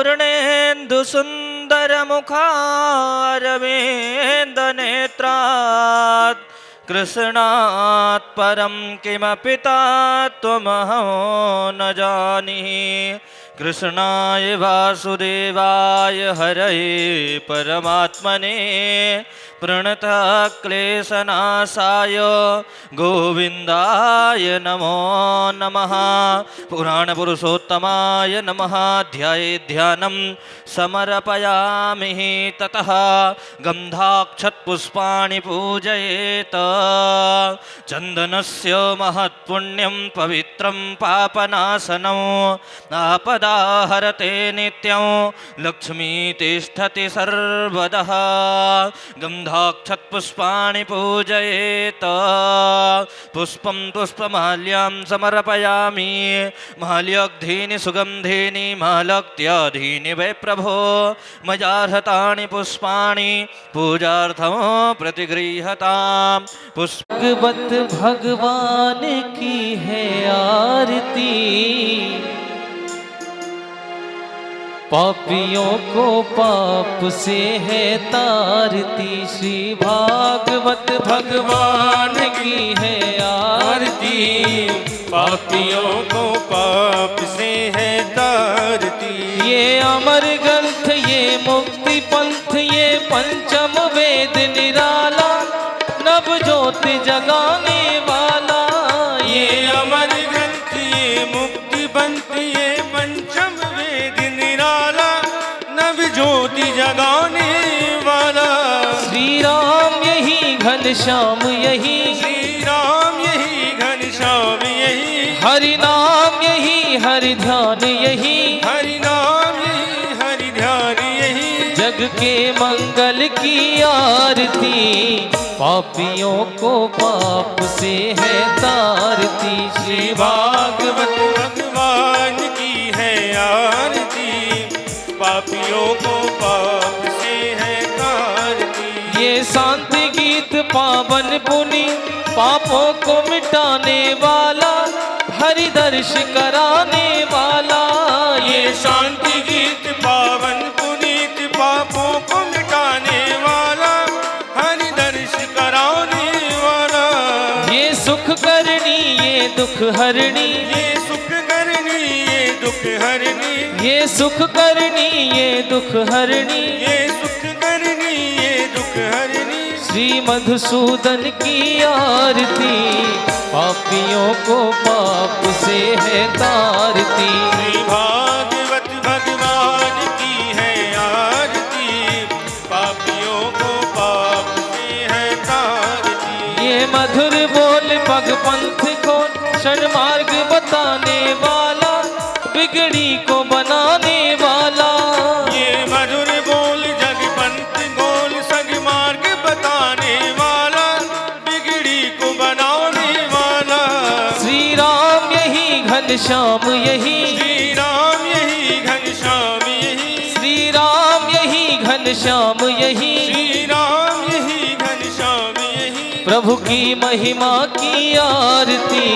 पूर्णेन्दुसुन्दरमुखारविन्दनेत्रात् कृष्णात् परं किमपि तत्त्वमहं न जानीहि। कृष्णाय वासुदेवाय हरये परमात्मने प्रणतः क्लेशनाशाय गोविन्दाय नमो नमः। पुराणपुरुषोत्तमाय नमः। ध्यानं समर्पयामि ततः गन्धाक्षतपुष्पाणि पूजयेत्। चन्दनस्य महत्पुण्यं पवित्रं पापनाशनं आपदाहरते नित्यं लक्ष्मी तिष्ठति सर्वदा। गन्धाक्षतपुष्पाणि पूजयेत्। पुष्पं पुष्पमाल्यां समर्पयामि। माल्यग्धीनि सुगन्धीनि मालक्त्याधीनि वै प्रभो मयार्हतानि पुष्पाणि पूजार्थं प्रतिगृह्यताम्। भगवत भगवान की है आरती, पापियों को पाप से है तारती। श्री भागवत भगवान की है आरती, पापियों को पाप से है तारती। ये अमर ग्रंथ ये मुक्ति पंथ ये पंचम वेद निराला नव ज्योति जगाने वाला। ये अमर ग्रंथ ये मुक्ति पंथ ये पंचम वेद निराला नव ज्योति जगाने वाला। श्री राम यही घनश्याम यही, श्री राम यही घनश्याम यही, हरि नाम यही हरि ध्यान यही, हरि नाम यही हरि ध्यान यही। जग के मंगल की आरती, पापियों को पाप से है तारती। श्री भागवत भगवान की है आरती, पापियों को पाप से है तारती। ये शांति गीत पावन पुनि पापों को मिटाने वाला हरि दर्श कराने वाला। ये शांति गीत पावन पुनीत पापों को मिटाने वाला हरि दर्श कराने वाला। ये सुख करनी ये दुख हरणी, ये सुख करनी ये दुख हरनी, ये सुख करनी ये दुख हरणी। ये सुख करनी ये दुख हरनी। श्री मधुसूदन की आरती, पापियों को पाप से है तारती। श्री भागवत भगवान की है आरती, पापियों को पाप से है तारती। ये मधुर बोल पग पंथ खोल सन्मार्ग बताने वाला बिगड़ी को बनाने वाला। ये मधुर बोल जग पंथ गोल सगमार्ग बताने वाला बिगड़ी को बनाने वाला। श्री राम यही घनश्याम यही, श्री राम यही घनश्याम यही, श्री राम यही घनश्याम यही। श्री राम यही घनश्याम यही। प्रभु की महिमा की आरती,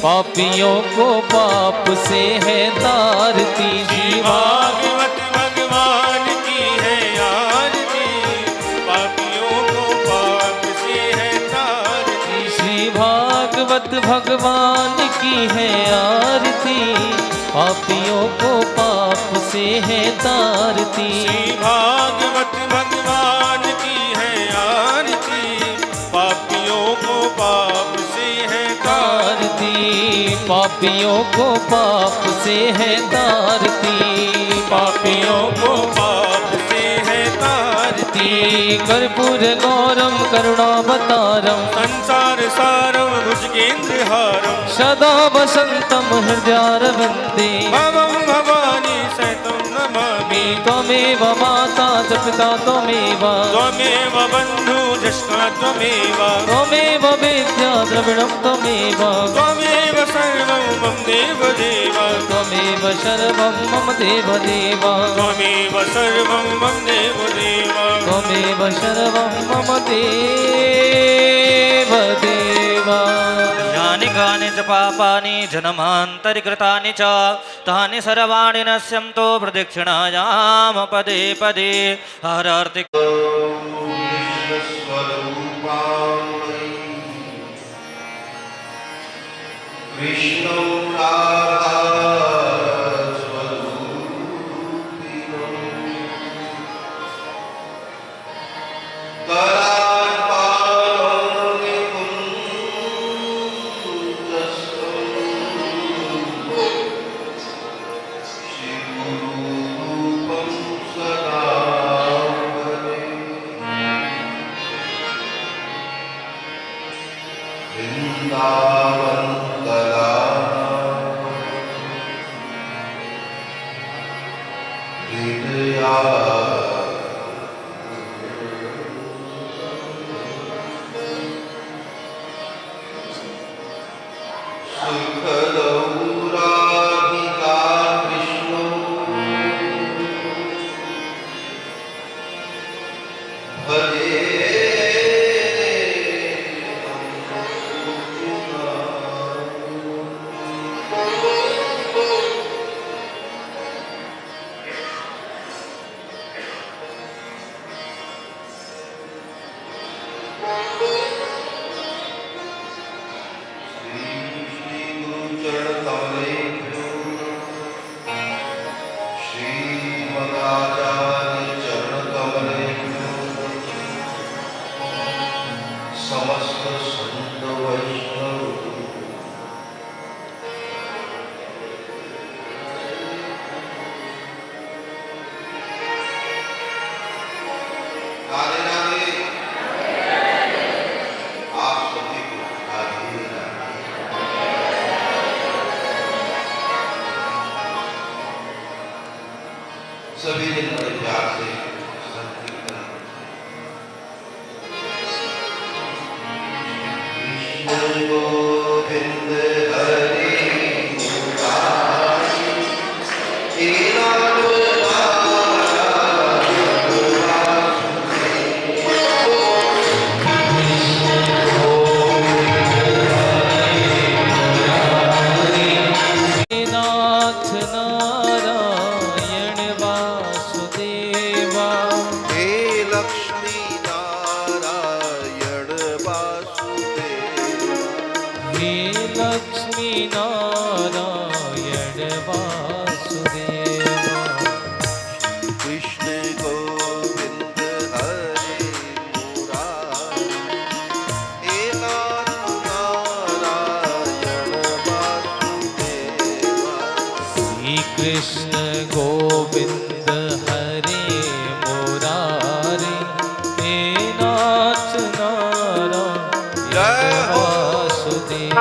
पापियों को पाप से है तारती। श्री भागवत भगवान की है आरती, पापियों को पाप से है तारती। श्री भागवत भगवान की है आरती, पापियों को पाप से है तारती। श्री भागवत भगवान की है आरती, पापियों को पाप से है तारती। पापियों को पाप से है तारती, पापियों को पाप से है तारती। कर्पूर गौरम करुणावतारम संसार सारम भुजगेन्द्रहारम सदा वसंतम हृदयारविंदे भवं भवानी सहितं नमामि। त्वमेव माता च पिता त्वमेव, त्वमेव बन्धु ज्येष्ठा त्वमेव, त्वमेव विद्या द्रविणं त्वमेव, त्वमेव सर्वं मम देवदेव, त्वमेव सर्वं मम देवदेव, त्वमेव सर्वं मम देवदेव, त्वमेव सर्वं मम देवदेव। यानि सर्वाङ्गानि च पापानि जन्मान्तरिकृतानि च तानि सर्वाणि नश्यन्तो प्रदक्षिणायां पदे पदे हरार्ति विष्णु सभी दिन बड़े प्यार से संकीर्तन कृष्ण गोविंद हरि कृष्ण गोविंद हरे मुरारी हे नाथ नारायण वासुदेव।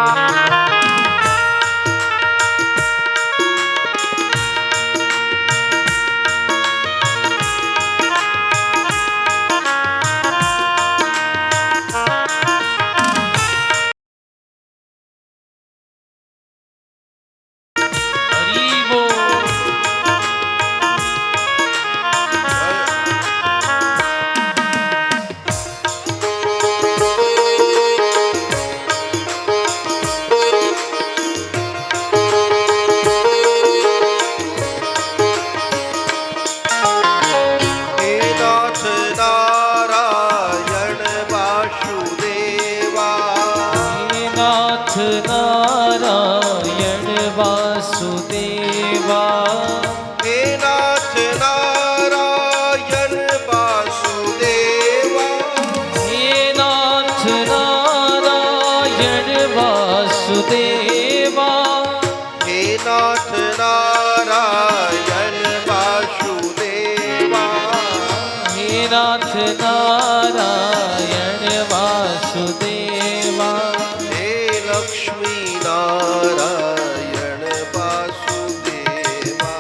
नारायण वासुदेवा हे नाथ नारायण वासुदेवा हे नाथ नारायण वासुदेवा हे नाथ नारायण वासुदेवा हे नाथ नारायण वासुदेवा लक्ष्मी नारायण वासुदेवा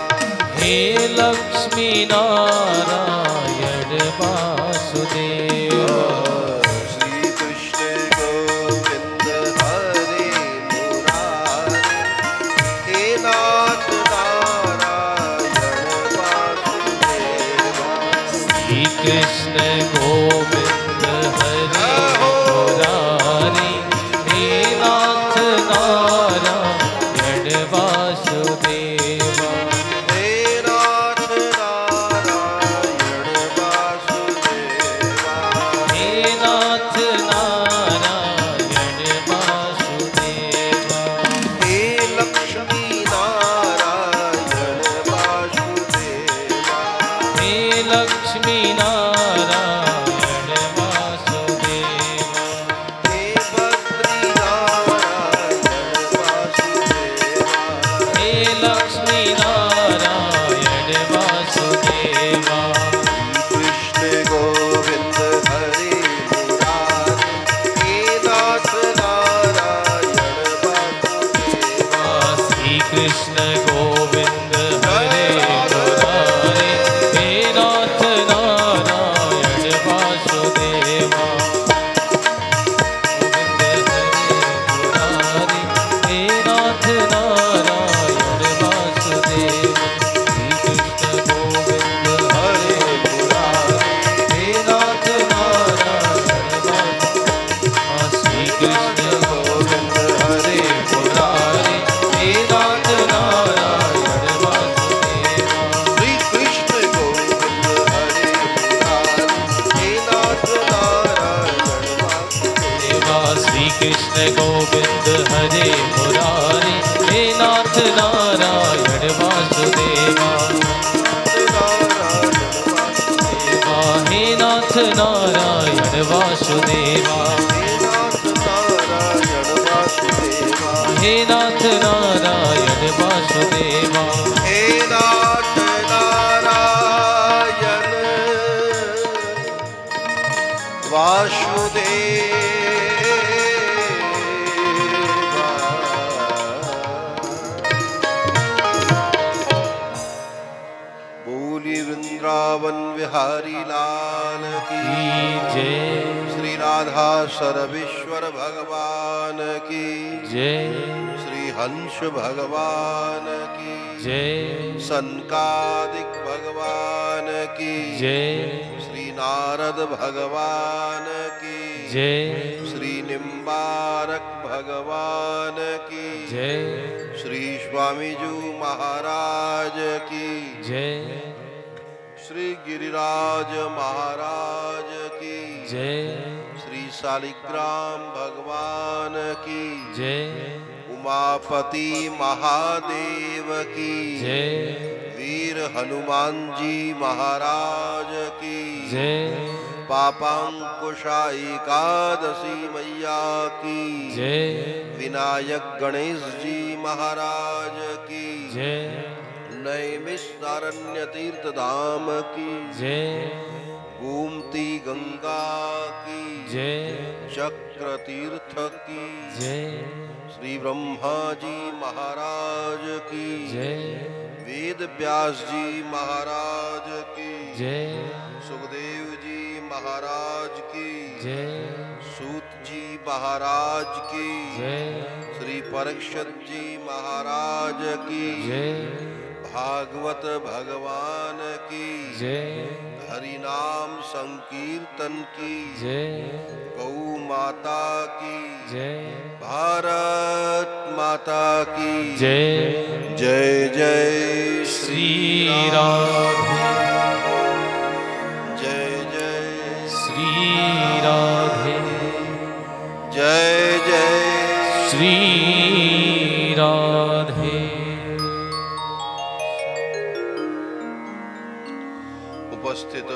हे लक्ष्मी नारायण वासुदेवा। श्री कृष्ण गोविंद हरे मुरारी हे नाथ नारायण वासुदेवा श्री कृष्ण गोविंद हरे मुरारी हे नाथ नारायण वृंदावन बिहारी लाल की जय, श्री राधा सरवेश्वर भगवान की जय श्री हंस भगवान की जय, सनकादिक भगवान की जय श्री नारद भगवान की जय, श्री निम्बारक भगवान की जय श्री स्वामी जी महाराज की जय, श्री गिरिराज महाराज की जय श्री शालिग्राम भगवान की जय, उमापति महादेव की जय वीर हनुमान जी महाराज की जय, पापांकुशा एकादशी मैया की जय विनायक गणेश जी महाराज की जय, नैमिषारण्य तीर्थ धाम की जय गोमती गंगा की जय, चक्र तीर्थ की जय श्री ब्रह्मा जी महाराज की जय, वेद व्यास जी महाराज की जय सुखदेव जी महाराज की जय, सूत जी महाराज की जय श्री परीक्षित जी महाराज की जय, भागवत भगवान की जय हरि नाम संकीर्तन की जय, गौ माता की जय भारत माता की जय, जय जय श्री राधे, जय जय श्री राधे, जय जय श्री राधे। उपस्थित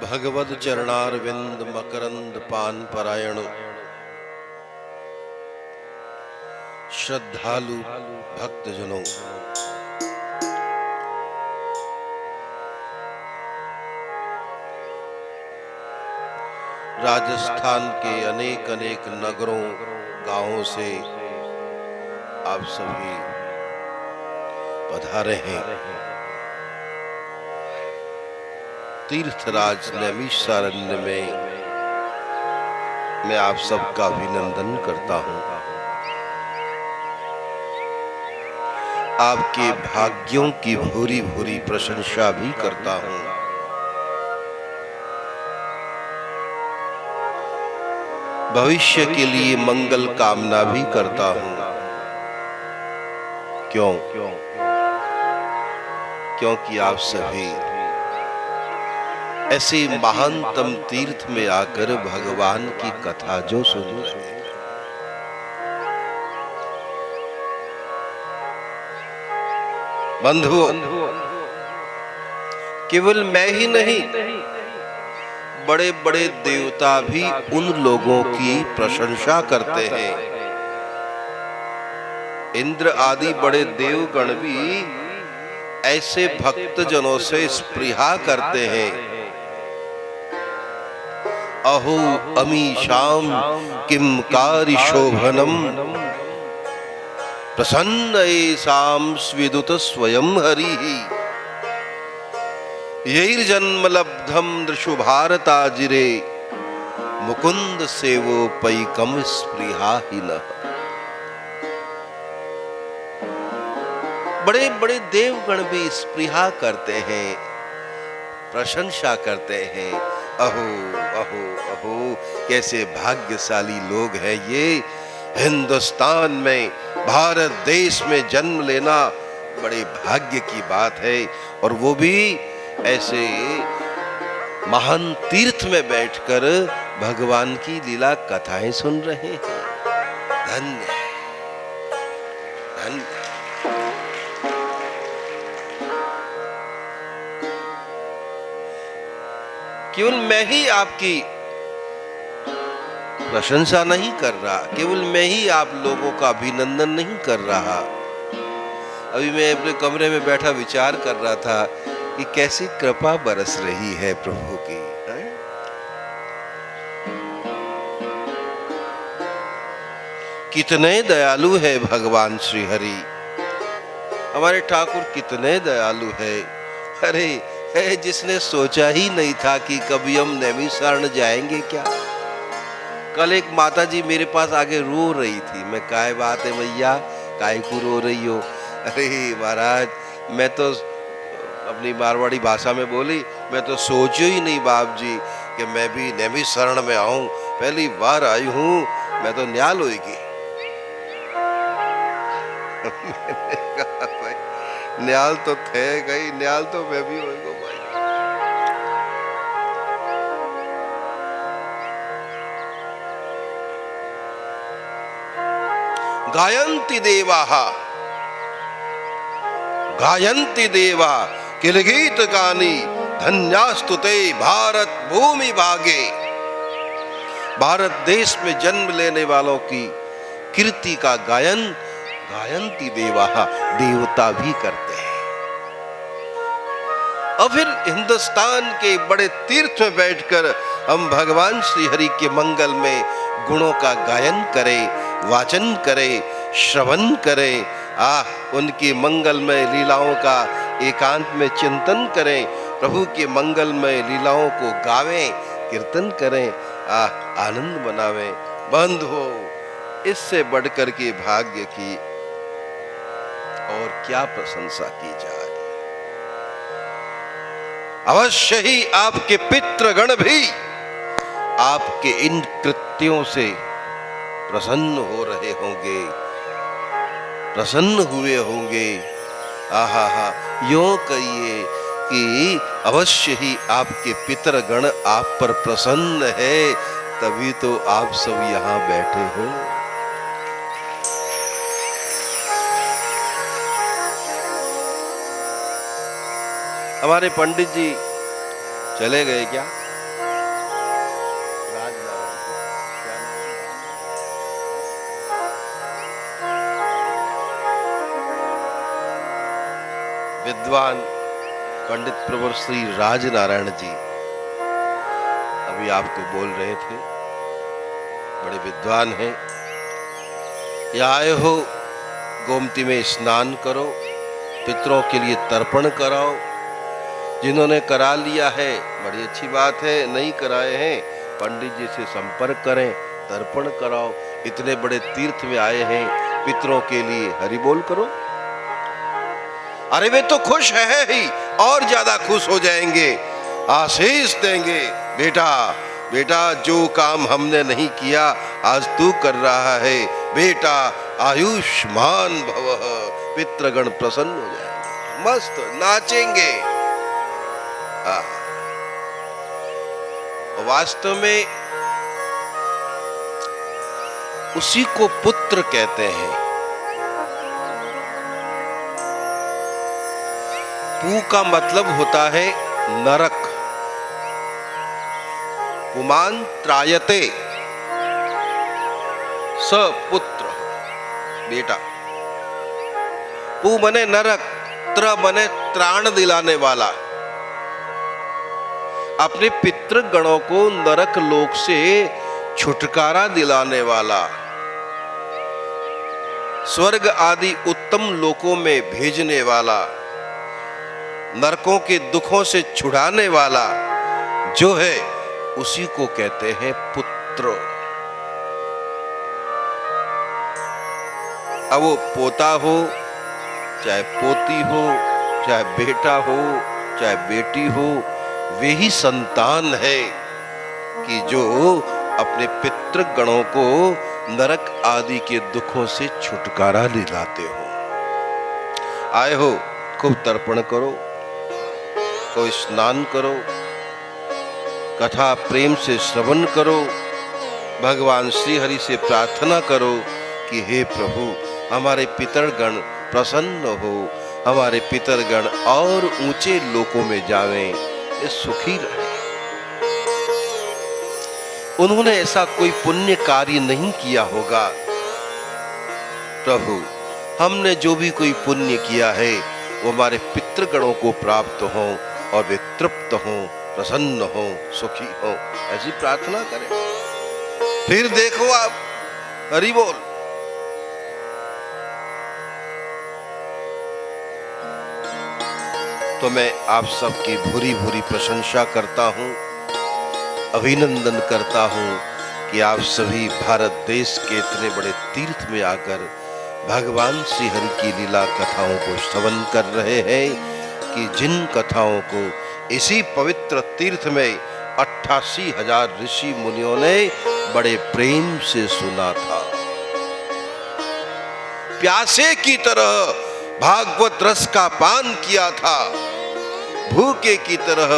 भगवद चरणारविंद मकरंद पान परायण श्रद्धालु भक्तजनों, राजस्थान के अनेक अनेक नगरों गांवों से आप सभी पधारे हैं। तीर्थराज नैमिषारण्य में मैं आप सबका अभिनंदन करता हूं। आपके भाग्यों की भूरी भूरी प्रशंसा भी करता हूं। भविष्य के लिए मंगल कामना भी करता हूं। क्यों? क्योंकि आप सभी ऐसे महानतम तीर्थ में आकर भगवान की कथा जो सुन रहे हैं, बंधुओं, केवल मैं ही नहीं, बड़े बड़े देवता भी उन लोगों की प्रशंसा करते हैं। इंद्र आदि बड़े देवगण भी ऐसे भक्तजनों से स्पृहा करते हैं। अहो अमीशाम किम कार्य शोभनम प्रसन्न एसाम स्विदुत स्वयं हरि यैर्जन्म लब्धम दृशु भारताजिरे मुकुंद सेवो पैकम स्पृहाहीनः। बड़े बड़े देवगण भी स्पृहा करते हैं, प्रशंसा करते हैं। अहो अहो अहो, कैसे भाग्यशाली लोग हैं ये। हिंदुस्तान में, भारत देश में जन्म लेना बड़े भाग्य की बात है, और वो भी ऐसे महान तीर्थ में बैठकर भगवान की लीला कथाएं सुन रहे हैं। धन्य धन्य। केवल मैं ही आपकी प्रशंसा नहीं कर रहा, केवल मैं ही आप लोगों का अभिनंदन नहीं कर रहा। अभी मैं अपने कमरे में बैठा विचार कर रहा था कि कैसी कृपा बरस रही है प्रभु की। कितने दयालु है भगवान श्री हरि। हमारे ठाकुर कितने दयालु है। अरे है जिसने सोचा ही नहीं था कि कभी हम नैमिषारण्य जाएंगे क्या। कल एक माता जी मेरे पास आके रो रही थी। मैं काय बात है मैया, काय को रो रही हो? अरे महाराज, मैं तो अपनी मारवाड़ी भाषा में बोली, मैं तो सोचो ही नहीं बाप जी कि मैं भी नैमिषारण्य में आऊं। पहली बार आई हूं, मैं तो न्याल होगी। मैंने कहा भाई न्याल तो थे गई, न्याल तो मैं भी होगा भाई। गायन्ति देवाः, गायन्ति देवा किल गीत गानी, धन्यास्तुते भारत भूमि भागे। भारत देश में जन्म लेने वालों की कीर्ति का गायन गायन्ति देवाः, देवता भी करते हैं। और फिर हिंदुस्तान के बड़े तीर्थ में बैठकर हम भगवान श्री हरि के मंगल में गुणों का गायन करें, वाचन करें, श्रवण करें। उनकी मंगलमय लीलाओं का एकांत में चिंतन करें, प्रभु के मंगलमय लीलाओं को गावें, कीर्तन करें, आनंद मनावें। बंद हो, इससे बढ़कर के भाग्य की और क्या प्रशंसा की जाए। अवश्य ही आपके पितृगण भी आपके इन कृत्यों से प्रसन्न हो रहे होंगे, प्रसन्न हुए होंगे। आहा हा, यूं कहिए कि अवश्य ही आपके पितृगण आप पर प्रसन्न है, तभी तो आप सब यहां बैठे हो। हमारे पंडित जी चले गए क्या? विद्वान पंडित प्रवर श्री राजनारायण जी अभी आपको बोल रहे थे, बड़े विद्वान हैं। या आए हो, गोमती में स्नान करो, पितरों के लिए तर्पण कराओ। जिन्होंने करा लिया है बड़ी अच्छी बात है, नहीं कराए हैं पंडित जी से संपर्क करें, तर्पण कराओ। इतने बड़े तीर्थ में आए हैं, पितरों के लिए हरि बोल करो। अरे वे तो खुश है ही, और ज्यादा खुश हो जाएंगे, आशीष देंगे। बेटा बेटा, जो काम हमने नहीं किया आज तू कर रहा है, बेटा आयुष्मान भवः। पितृगण प्रसन्न हो जाएंगे, मस्त नाचेंगे। वास्तव में उसी को पुत्र कहते हैं। पू का मतलब होता है नरक। पुमान त्रायते, सपुत्र, बेटा। पू बने नरक, त्र बने त्राण दिलाने वाला। अपने पितृगणों को नरक लोक से छुटकारा दिलाने वाला, स्वर्ग आदि उत्तम लोकों में भेजने वाला, नरकों के दुखों से छुड़ाने वाला जो है, उसी को कहते हैं पुत्र। अब वो पोता हो, चाहे पोती हो, चाहे बेटा हो, चाहे बेटी हो, वे ही संतान है कि जो अपने पितृगणों को नरक आदि के दुखों से छुटकारा दिलाते हो। आए हो, खूब तर्पण करो, कोई स्नान करो, कथा प्रेम से श्रवण करो, भगवान श्री हरि से प्रार्थना करो कि हे प्रभु, हमारे पितरगण प्रसन्न हो, हमारे पितरगण और ऊंचे लोकों में जावें, ये सुखी रहे। उन्होंने ऐसा कोई पुण्य कार्य नहीं किया होगा। प्रभु, हमने जो भी कोई पुण्य किया है वो हमारे पितृगणों को प्राप्त हो और वे तृप्त हो, प्रसन्न हो, सुखी हो, ऐसी प्रार्थना करें। फिर देखो आप, हरि बोल। तो मैं आप सबकी भूरी भूरी प्रशंसा करता हूँ, अभिनंदन करता हूँ कि आप सभी भारत देश के इतने बड़े तीर्थ में आकर भगवान श्री हरि की लीला कथाओं को श्रवण कर रहे हैं कि जिन कथाओं को इसी पवित्र तीर्थ में 88,000 ऋषि मुनियों ने बड़े प्रेम से सुना था। प्यासे की तरह भागवत रस का पान किया था, भूखे की तरह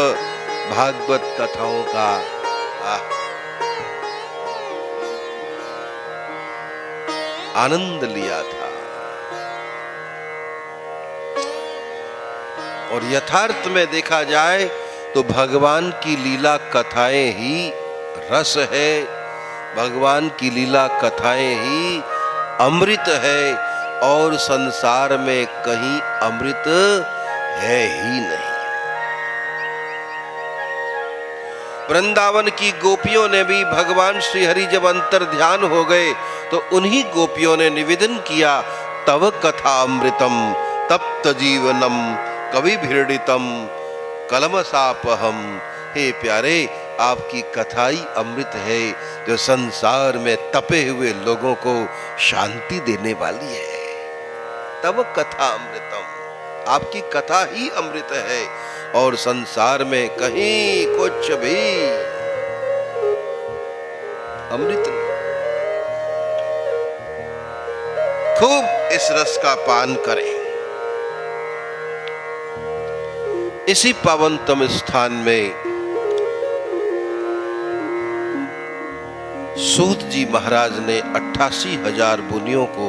भागवत कथाओं का आनंद लिया था। और यथार्थ में देखा जाए तो भगवान की लीला कथाएं ही रस है, भगवान की लीला कथाएं ही अमृत है, और संसार में कहीं अमृत है ही नहीं। वृंदावन की गोपियों ने भी भगवान श्री हरि जब अंतर ध्यान हो गए तो उन्हीं गोपियों ने निवेदन किया, तव कथा अमृतम तप्त जीवनम कवि भीड़ितम कलमसापहम। हे प्यारे, आपकी कथा ही अमृत है जो संसार में तपे हुए लोगों को शांति देने वाली है। तब कथा अमृतम, आपकी कथा ही अमृत है और संसार में कहीं कुछ भी अमृत नहीं। खूब इस रस का पान करें। इसी पावनतम स्थान में सूत जी महाराज ने 88,000 मुनियों को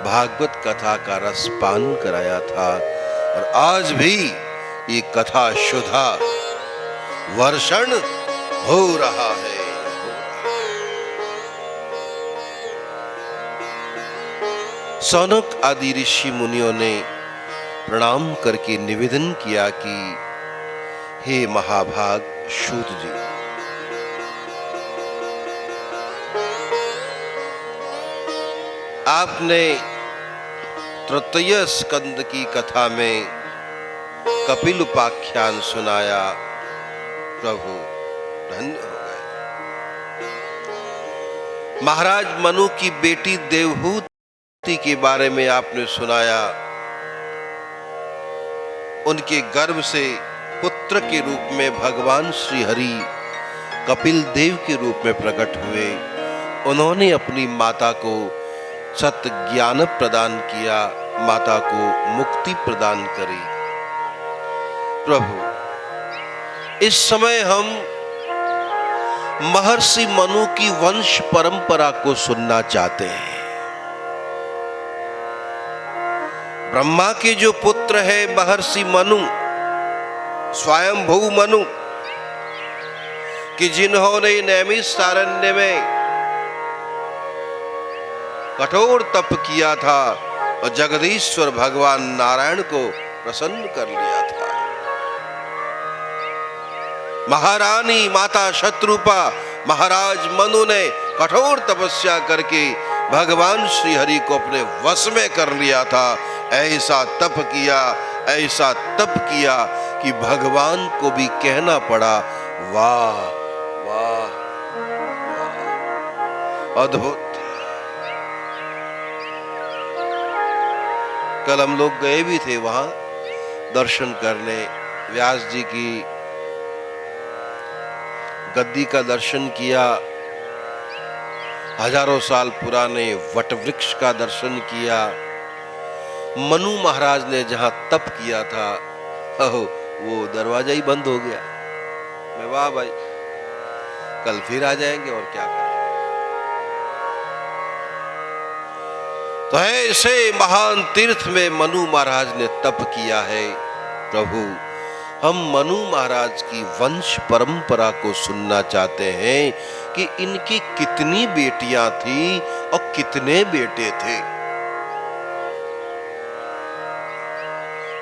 भागवत कथा का रस पान कराया था, और आज भी ये कथा शुद्धा वर्षण हो रहा है। सौनक आदि ऋषि मुनियों ने प्रणाम करके निवेदन किया कि हे महाभाग सूत जी, आपने तृतीय स्कंद की कथा में कपिल उपाख्यान सुनाया, प्रभु धन्य हो गए। महाराज मनु की बेटी देवहूति के बारे में आपने सुनाया, उनके गर्भ से पुत्र के रूप में भगवान श्री हरि कपिल देव के रूप में प्रकट हुए। उन्होंने अपनी माता को सत्य ज्ञान प्रदान किया, माता को मुक्ति प्रदान करी। प्रभु, इस समय हम महर्षि मनु की वंश परंपरा को सुनना चाहते हैं। ब्रह्मा के जो पुत्र है महर्षि मनु, स्वयंभू मनु, कि जिन्होंने नैमिषारण्य में कठोर तप किया था और जगदीश्वर भगवान नारायण को प्रसन्न कर लिया था। महारानी माता शत्रुपा महाराज मनु ने कठोर तपस्या करके भगवान श्री हरि को अपने वश में कर लिया था। ऐसा तप किया, ऐसा तप किया कि भगवान को भी कहना पड़ा, वाह वाह वाह, अद्भुत। कल हम लोग गए भी थे वहां दर्शन करने, व्यास जी की गद्दी का दर्शन किया, हजारों साल पुराने वट वृक्ष का दर्शन किया। मनु महाराज ने जहां तप किया था, वो दरवाजा ही बंद हो गया। मैं वाह भाई, कल फिर आ जाएंगे और क्या करें। तो ऐसे महान तीर्थ में मनु महाराज ने तप किया है। प्रभु, हम मनु महाराज की वंश परंपरा को सुनना चाहते हैं कि इनकी कितनी बेटियां थी और कितने बेटे थे।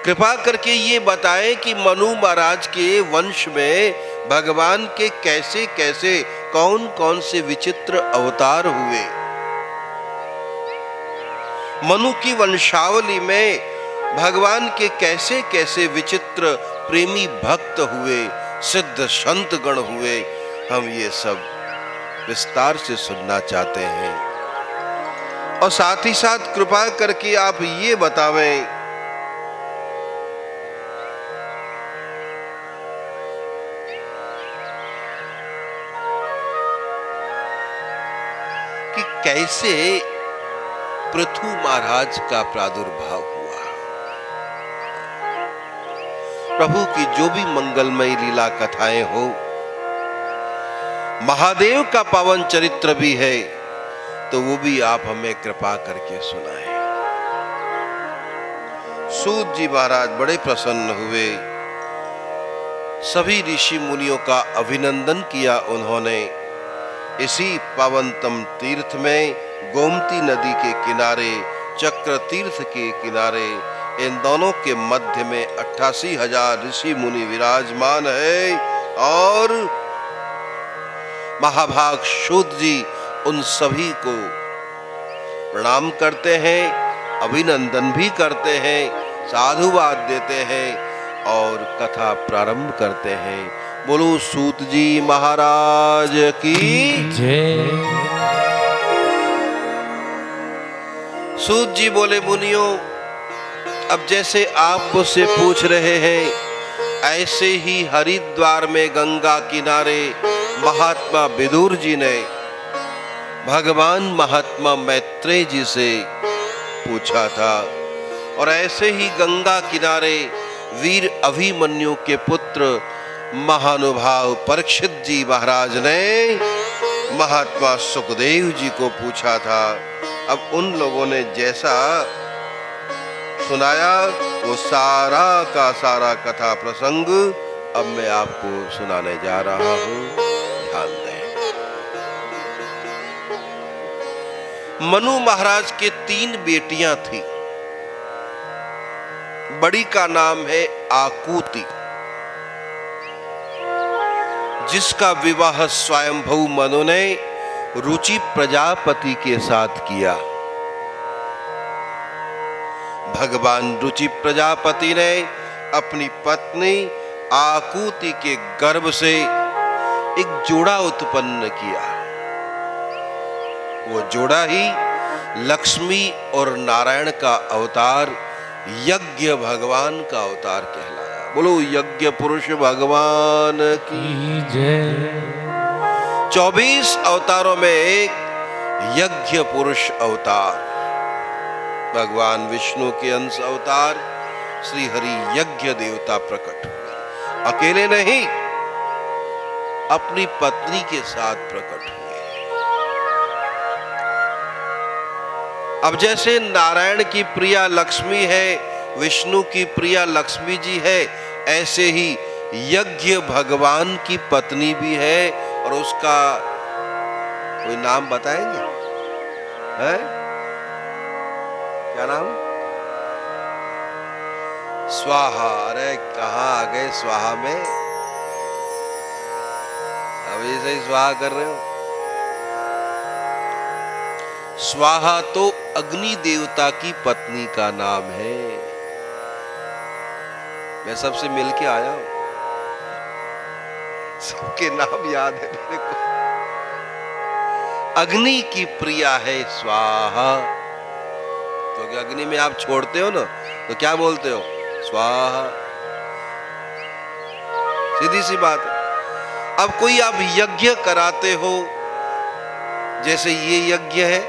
कृपा करके ये बताएं कि मनु महाराज के वंश में भगवान के कैसे कैसे कौन कौन से विचित्र अवतार हुए। मनु की वंशावली में भगवान के कैसे कैसे विचित्र प्रेमी भक्त हुए, सिद्ध संत गण हुए, हम ये सब विस्तार से सुनना चाहते हैं। और साथ ही साथ कृपा करके आप ये बतावें कि कैसे पृथु महाराज का प्रादुर्भाव हुआ। प्रभु की जो भी मंगलमयी लीला कथाएं हो, महादेव का पावन चरित्र भी है, तो वो भी आप हमें कृपा करके सुनाएं। सूत जी महाराज बड़े प्रसन्न हुए, सभी ऋषि मुनियों का अभिनंदन किया उन्होंने। इसी पावनतम तीर्थ में गोमती नदी के किनारे, चक्र तीर्थ के किनारे, इन दोनों के मध्य में 88,000 ऋषि मुनि विराजमान है। और महाभाग सूत जी उन सभी को प्रणाम करते हैं, अभिनंदन भी करते हैं, साधुवाद देते हैं और कथा प्रारंभ करते हैं। बोलो सूत जी महाराज की जय। सूत जी बोले, मुनियों, अब जैसे आप मुझसे पूछ रहे हैं, ऐसे ही हरिद्वार में गंगा किनारे महात्मा विदुर जी ने भगवान महात्मा मैत्रेय जी से पूछा था। और ऐसे ही गंगा किनारे वीर अभिमन्यु के पुत्र महानुभाव परीक्षित जी महाराज ने महात्मा सुखदेव जी को पूछा था। अब उन लोगों ने जैसा सुनाया, वो सारा का सारा कथा प्रसंग अब मैं आपको सुनाने जा रहा हूं। ध्यान दें। मनु महाराज के 3 बेटियां थी। बड़ी का नाम है आकुति, जिसका विवाह स्वयंभू मनु ने रुचि प्रजापति के साथ किया। भगवान रुचि प्रजापति ने अपनी पत्नी आकुति के गर्भ से एक जोड़ा उत्पन्न किया। वो जोड़ा ही लक्ष्मी और नारायण का अवतार, यज्ञ भगवान का अवतार कहलाया। बोलो यज्ञ पुरुष भगवान की जय। 24 अवतारों में एक यज्ञ पुरुष अवतार, भगवान विष्णु के अंश अवतार श्री हरि यज्ञ देवता प्रकट हुए। अकेले नहीं, अपनी पत्नी के साथ प्रकट हुए। अब जैसे नारायण की प्रिया लक्ष्मी है, विष्णु की प्रिया लक्ष्मी जी है, ऐसे ही यज्ञ भगवान की पत्नी भी है। और उसका कोई नाम बताएंगे? है क्या नाम? स्वाहा। अरे कहाँ आ गए स्वाहा में? अभी से ही स्वाहा कर रहे हो। स्वाहा तो अग्नि देवता की पत्नी का नाम है। मैं सबसे मिलके आया हूं, सबके नाम याद है मेरे को। अग्नि की प्रिया है स्वाहा। क्योंकि अग्नि में आप छोड़ते हो ना, तो क्या बोलते हो? स्वाहा। सीधी सी बात है। अब कोई आप यज्ञ कराते हो, जैसे ये यज्ञ है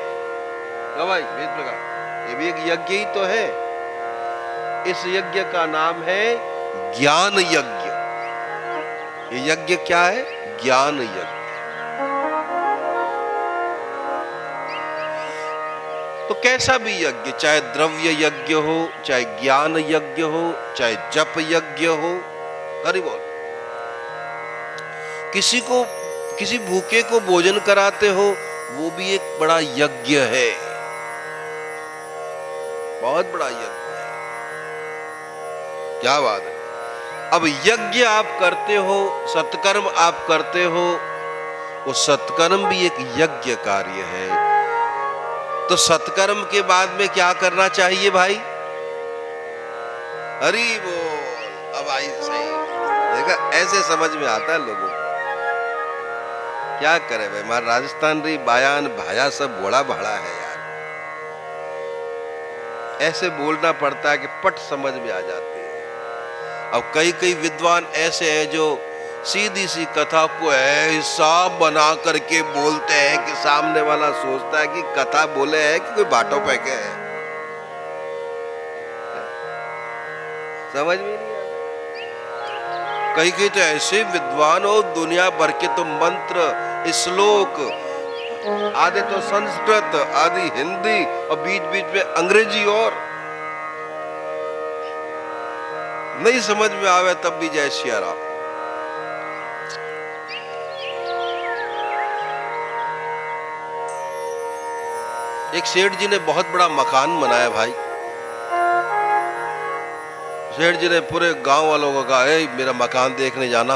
ना भाई, ये भी एक यज्ञ ही तो है। इस यज्ञ का नाम है ज्ञान यज्ञ। ये यज्ञ क्या है? ज्ञान यज्ञ। तो कैसा भी यज्ञ, चाहे द्रव्य यज्ञ हो, चाहे ज्ञान यज्ञ हो, चाहे जप यज्ञ हो, हरि बोल। किसी भूखे को भोजन कराते हो, वो भी एक बड़ा यज्ञ है, बहुत बड़ा यज्ञ है। क्या बात है। अब यज्ञ आप करते हो, सत्कर्म आप करते हो, वो सत्कर्म भी एक यज्ञ कार्य है। तो सत्कर्म के बाद में क्या करना चाहिए भाई? हरी बोल। अब आई सही, देखा ऐसे समझ में आता है लोगों को। क्या करे भाई, हमारा राजस्थान रही बयान भाया सब बड़ा भाड़ा है यार। ऐसे बोलना पड़ता है कि पट समझ में आ जाती है। अब कई कई विद्वान ऐसे हैं जो सीधी सी कथा को ऐसा बना करके बोलते हैं कि सामने वाला सोचता है कि कथा बोले है कि कोई बाटो फेंके है। समझ में नहीं आता। कई कई तो ऐसे विद्वान हो, दुनिया भर के तो मंत्र, श्लोक, आधे तो संस्कृत, आधी हिंदी और बीच बीच में अंग्रेजी, और नहीं समझ में आवे तब भी जय सिया राम। एक सेठ जी ने बहुत बड़ा मकान बनाया भाई। सेठ जी ने पूरे गांव वालों को कहा, ए मेरा मकान देखने जाना।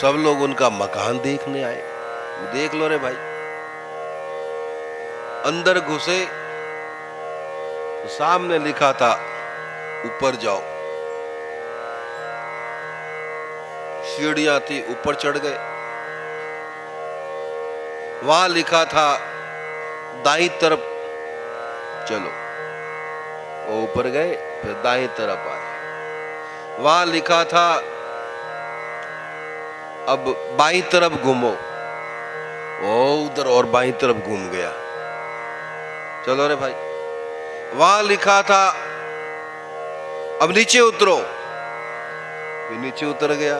सब लोग उनका मकान देखने आए। देख लो रे भाई। अंदर घुसे तो सामने लिखा था ऊपर जाओ। सीढ़ियां थी, ऊपर चढ़ गए। वहां लिखा था दाईं तरफ चलो, वो ऊपर गए, फिर दाईं तरफ आए। वहां लिखा था अब बाईं तरफ घूमो, वो उधर और बाईं तरफ घूम गया। चलो रे भाई। वहां लिखा था अब नीचे उतरो, फिर नीचे उतर गया।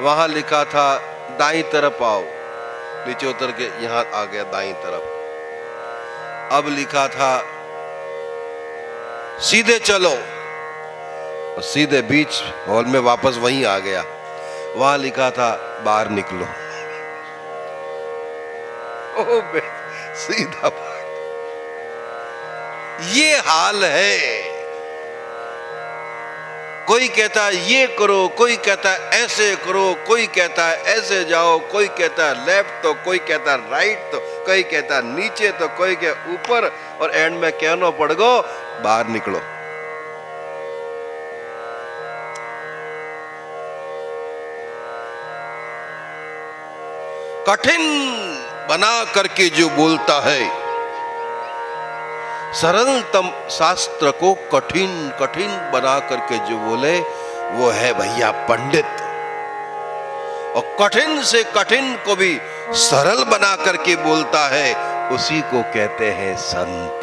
वहां लिखा था दाईं तरफ आओ, नीचे उतर के यहां आ गया दाईं तरफ। अब लिखा था सीधे चलो, और सीधे बीच हॉल में वापस वहीं आ गया। वहां लिखा था बाहर निकलो। ओ बे, सीधा बात। ये हाल है। कोई कहता है ये करो, कोई कहता है ऐसे करो, कोई कहता है ऐसे जाओ, कोई कहता है लेफ्ट तो कोई कहता है राइट, तो कोई कहता है नीचे तो कोई के ऊपर, और एंड में कहना पड़ गो बाहर निकलो। कठिन बना करके जो बोलता है, सरलतम शास्त्र को कठिन कठिन बना करके जो बोले, वो है भैया पंडित। और कठिन से कठिन को भी सरल बना करके बोलता है, उसी को कहते हैं संत।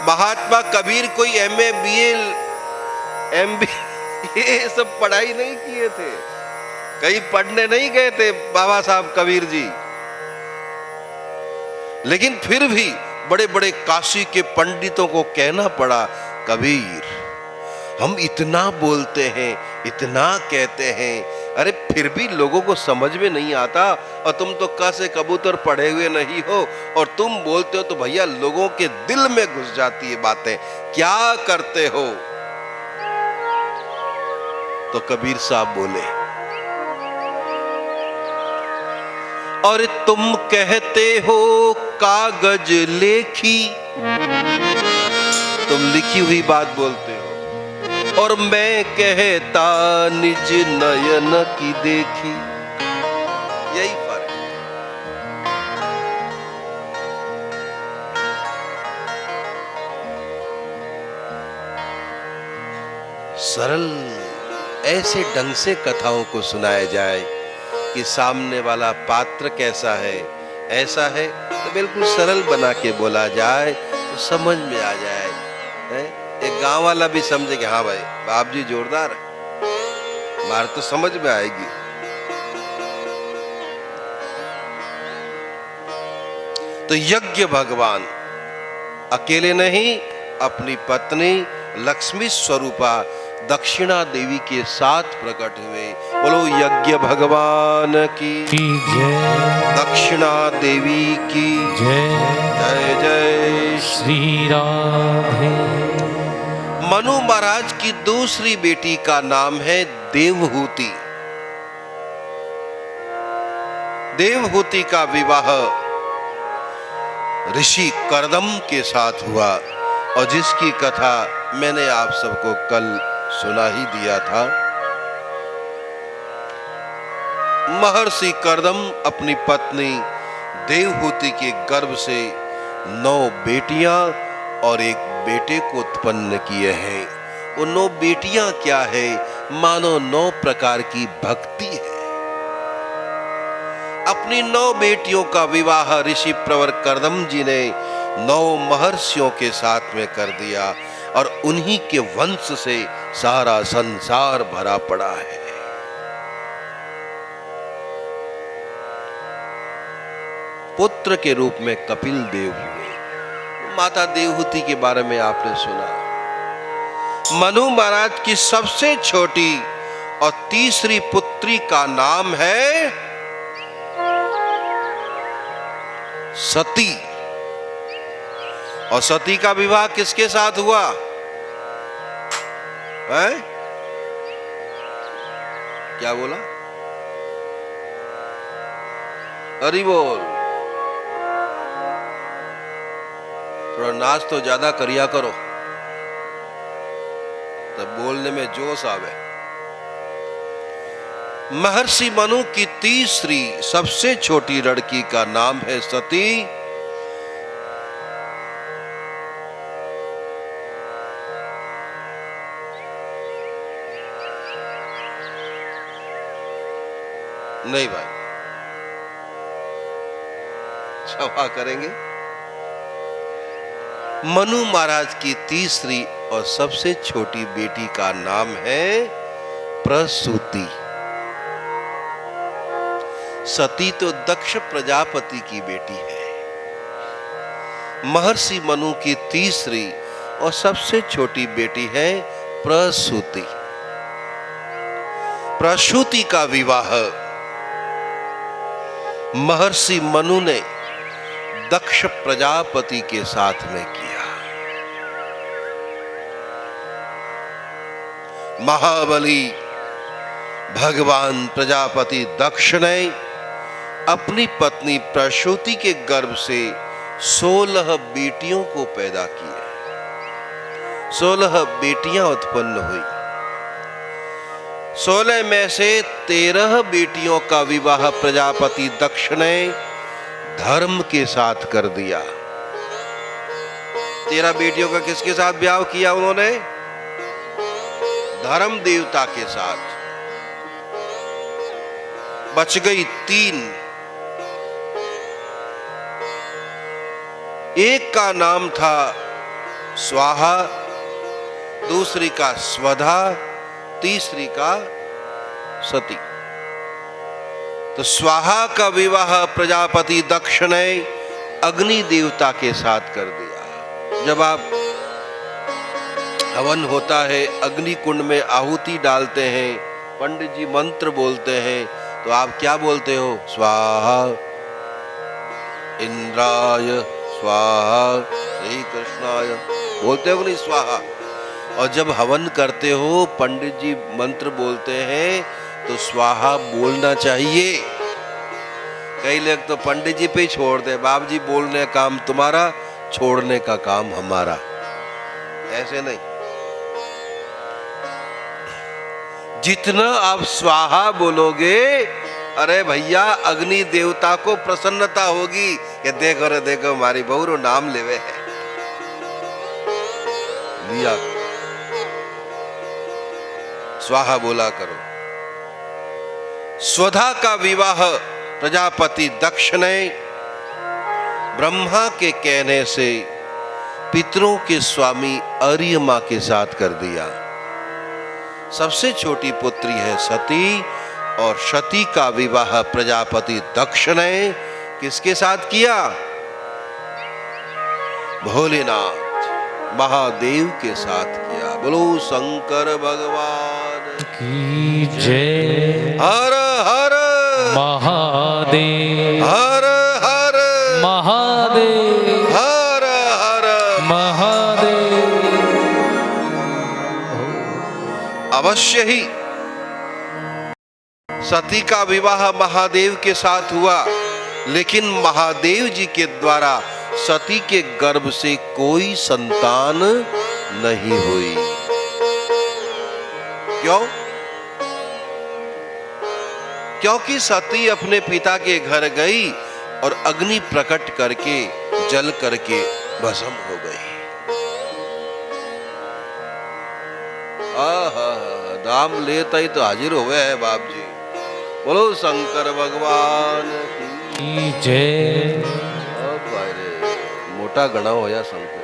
महात्मा कबीर कोई MA BA MB ये सब पढ़ाई नहीं किए थे, कहीं पढ़ने नहीं गए थे बाबा साहब कबीर जी। लेकिन फिर भी बड़े बड़े काशी के पंडितों को कहना पड़ा, कबीर हम इतना बोलते हैं, इतना कहते हैं, अरे फिर भी लोगों को समझ में नहीं आता, और तुम तो क से कबूतर पढ़े हुए नहीं हो, और तुम बोलते हो तो भैया लोगों के दिल में घुस जाती है बातें, क्या करते हो? तो कबीर साहब बोले, और तुम कहते हो कागज लेखी, तुम लिखी हुई बात बोलते हो, और मैं कहता निज नयन की देखी। यही फर्क है। सरल ऐसे ढंग से कथाओं को सुनाया जाए कि सामने वाला पात्र कैसा है, ऐसा है, तो बिल्कुल सरल बना के बोला जाए तो समझ में आ जाए, है? एक गांव वाला भी समझे कि हाँ भाई बाप जी जोरदार है, मार तो समझ में आएगी। तो यज्ञ भगवान अकेले नहीं, अपनी पत्नी लक्ष्मी स्वरूपा दक्षिणा देवी के साथ प्रकट हुए। बोलो यज्ञ भगवान की जय, दक्षिणा देवी की जय जय जय। श्री राधे। मनु महाराज की दूसरी बेटी का नाम है देवहूति। देवहूति का विवाह ऋषि कर्दम के साथ हुआ और जिसकी कथा मैंने आप सबको कल सुना ही दिया था। महर्षि कर्दम अपनी पत्नी देवहूति के गर्भ से 9 बेटियां और एक बेटे को उत्पन्न किए हैं। वो 9 बेटियां क्या है? मानो 9 प्रकार की भक्ति है। अपनी 9 बेटियों का विवाह ऋषि प्रवर कर्दम जी ने 9 महर्षियों के साथ में कर दिया और उन्हीं के वंश से सारा संसार भरा पड़ा है। पुत्र के रूप में कपिल देव हुए। माता देवहूति के बारे में आपने सुना। मनु महाराज की सबसे छोटी और तीसरी पुत्री का नाम है सती। और सती का विवाह किसके साथ हुआ है? क्या बोला? हरि बोल। थोड़ा नाच तो ज्यादा करिया करो, तब बोलने में जोश आवे। महर्षि मनु की तीसरी सबसे छोटी लड़की का नाम है सती। नहीं भाई, क्षमा करेंगे। मनु महाराज की तीसरी और सबसे छोटी बेटी का नाम है प्रसूति। सती तो दक्ष प्रजापति की बेटी है। महर्षि मनु की तीसरी और सबसे छोटी बेटी है प्रसूति। प्रसूति का विवाह महर्षि मनु ने दक्ष प्रजापति के साथ में किया। महाबली भगवान प्रजापति दक्ष ने अपनी पत्नी प्रसूति के गर्भ से 16 बेटियों को पैदा किया। 16 बेटियां उत्पन्न हुई। 16 में से 13 बेटियों का विवाह प्रजापति दक्ष ने धर्म के साथ कर दिया। 13 बेटियों का किसके साथ ब्याह किया उन्होंने? धर्म देवता के साथ। बच गई 3। एक का नाम था स्वाहा, दूसरी का स्वधा, तीसरी का सती। तो स्वाहा का विवाह प्रजापति दक्ष ने अग्नि देवता के साथ कर दिया। जब आप हवन होता है, अग्नि कुंड में आहुति डालते हैं, पंडित जी मंत्र बोलते हैं, तो आप क्या बोलते हो? स्वाहा इंद्राय स्वाहा श्री कृष्णाय बोलते हो नहीं? स्वाहा। और जब हवन करते हो, पंडित जी मंत्र बोलते हैं, तो स्वाहा बोलना चाहिए। कई लोग तो पंडित जी पे ही छोड़ दे, बाप जी बोलने का काम तुम्हारा, छोड़ने का काम हमारा। ऐसे नहीं। जितना आप स्वाहा बोलोगे, अरे भैया अग्नि देवता को प्रसन्नता होगी कि देखो रे देखो हमारी बहू रो नाम लेवे है। लिया स्वाहा बोला करो। स्वधा का विवाह प्रजापति दक्ष ने ब्रह्मा के कहने से पितरों के स्वामी अर्यमा के साथ कर दिया। सबसे छोटी पुत्री है सती, और सती का विवाह प्रजापति दक्ष ने किसके साथ किया? भोलेनाथ महादेव के साथ किया। बोलो शंकर भगवान की जय। हर हर महादेव, हर हर महादेव, हर हर महादेव। अवश्य ही सती का विवाह महादेव के साथ हुआ, लेकिन महादेव जी के द्वारा सती के गर्भ से कोई संतान नहीं हुई। क्यों? क्योंकि सती अपने पिता के घर गई और अग्नि प्रकट करके जल करके भस्म हो गई। दाम लेता ही तो हाजिर हो गए हैं बाप जी। बोलो शंकर भगवान की जय। अब अरे मोटा गणा होया शंकर।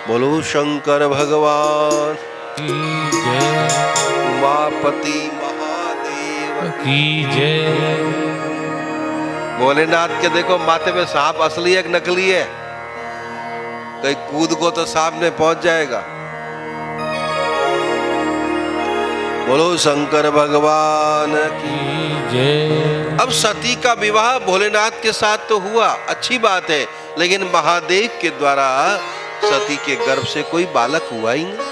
बोलो शंकर भगवान की जय। उमापति महादेव की जय। भोलेनाथ के देखो माथे पे सांप असली है कि नकली है? कहीं कूद को तो सामने पहुंच जाएगा। बोलो शंकर भगवान की जय। अब सती का विवाह भोलेनाथ के साथ तो हुआ, अच्छी बात है, लेकिन महादेव के द्वारा सती के गर्भ से कोई बालक हुआ ही नहीं।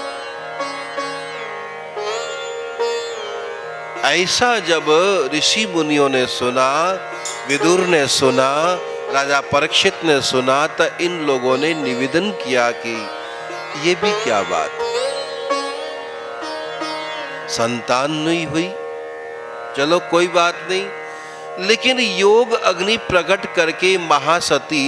ऐसा जब ऋषि मुनियों ने सुना, विदुर ने सुना, राजा परीक्षित ने सुना, तो इन लोगों ने निवेदन किया कि ये भी क्या बात है, संतान नहीं हुई, चलो कोई बात नहीं, लेकिन योग अग्नि प्रकट करके महासती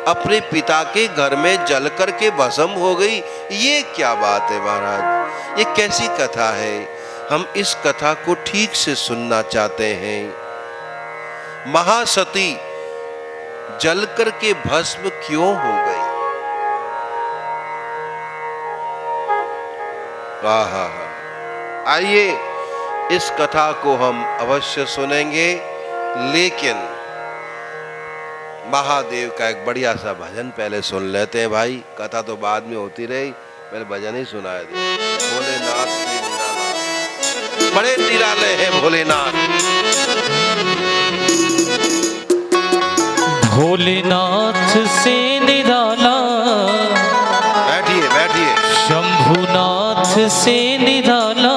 अपने पिता के घर में जल करके भस्म हो गई। ये क्या बात है महाराज, ये कैसी कथा है? हम इस कथा को ठीक से सुनना चाहते हैं। महासती जल करके भस्म क्यों हो गई? आइए इस कथा को हम अवश्य सुनेंगे, लेकिन महादेव का एक बढ़िया सा भजन पहले सुन लेते हैं भाई। कथा तो बाद में होती रही, पहले भजन ही सुनाया दे। भोलेनाथ से निराला, बड़े निराले हैं भोलेनाथ। भोलेनाथ से निराला, बैठिए बैठिए। शंभुनाथ से निराला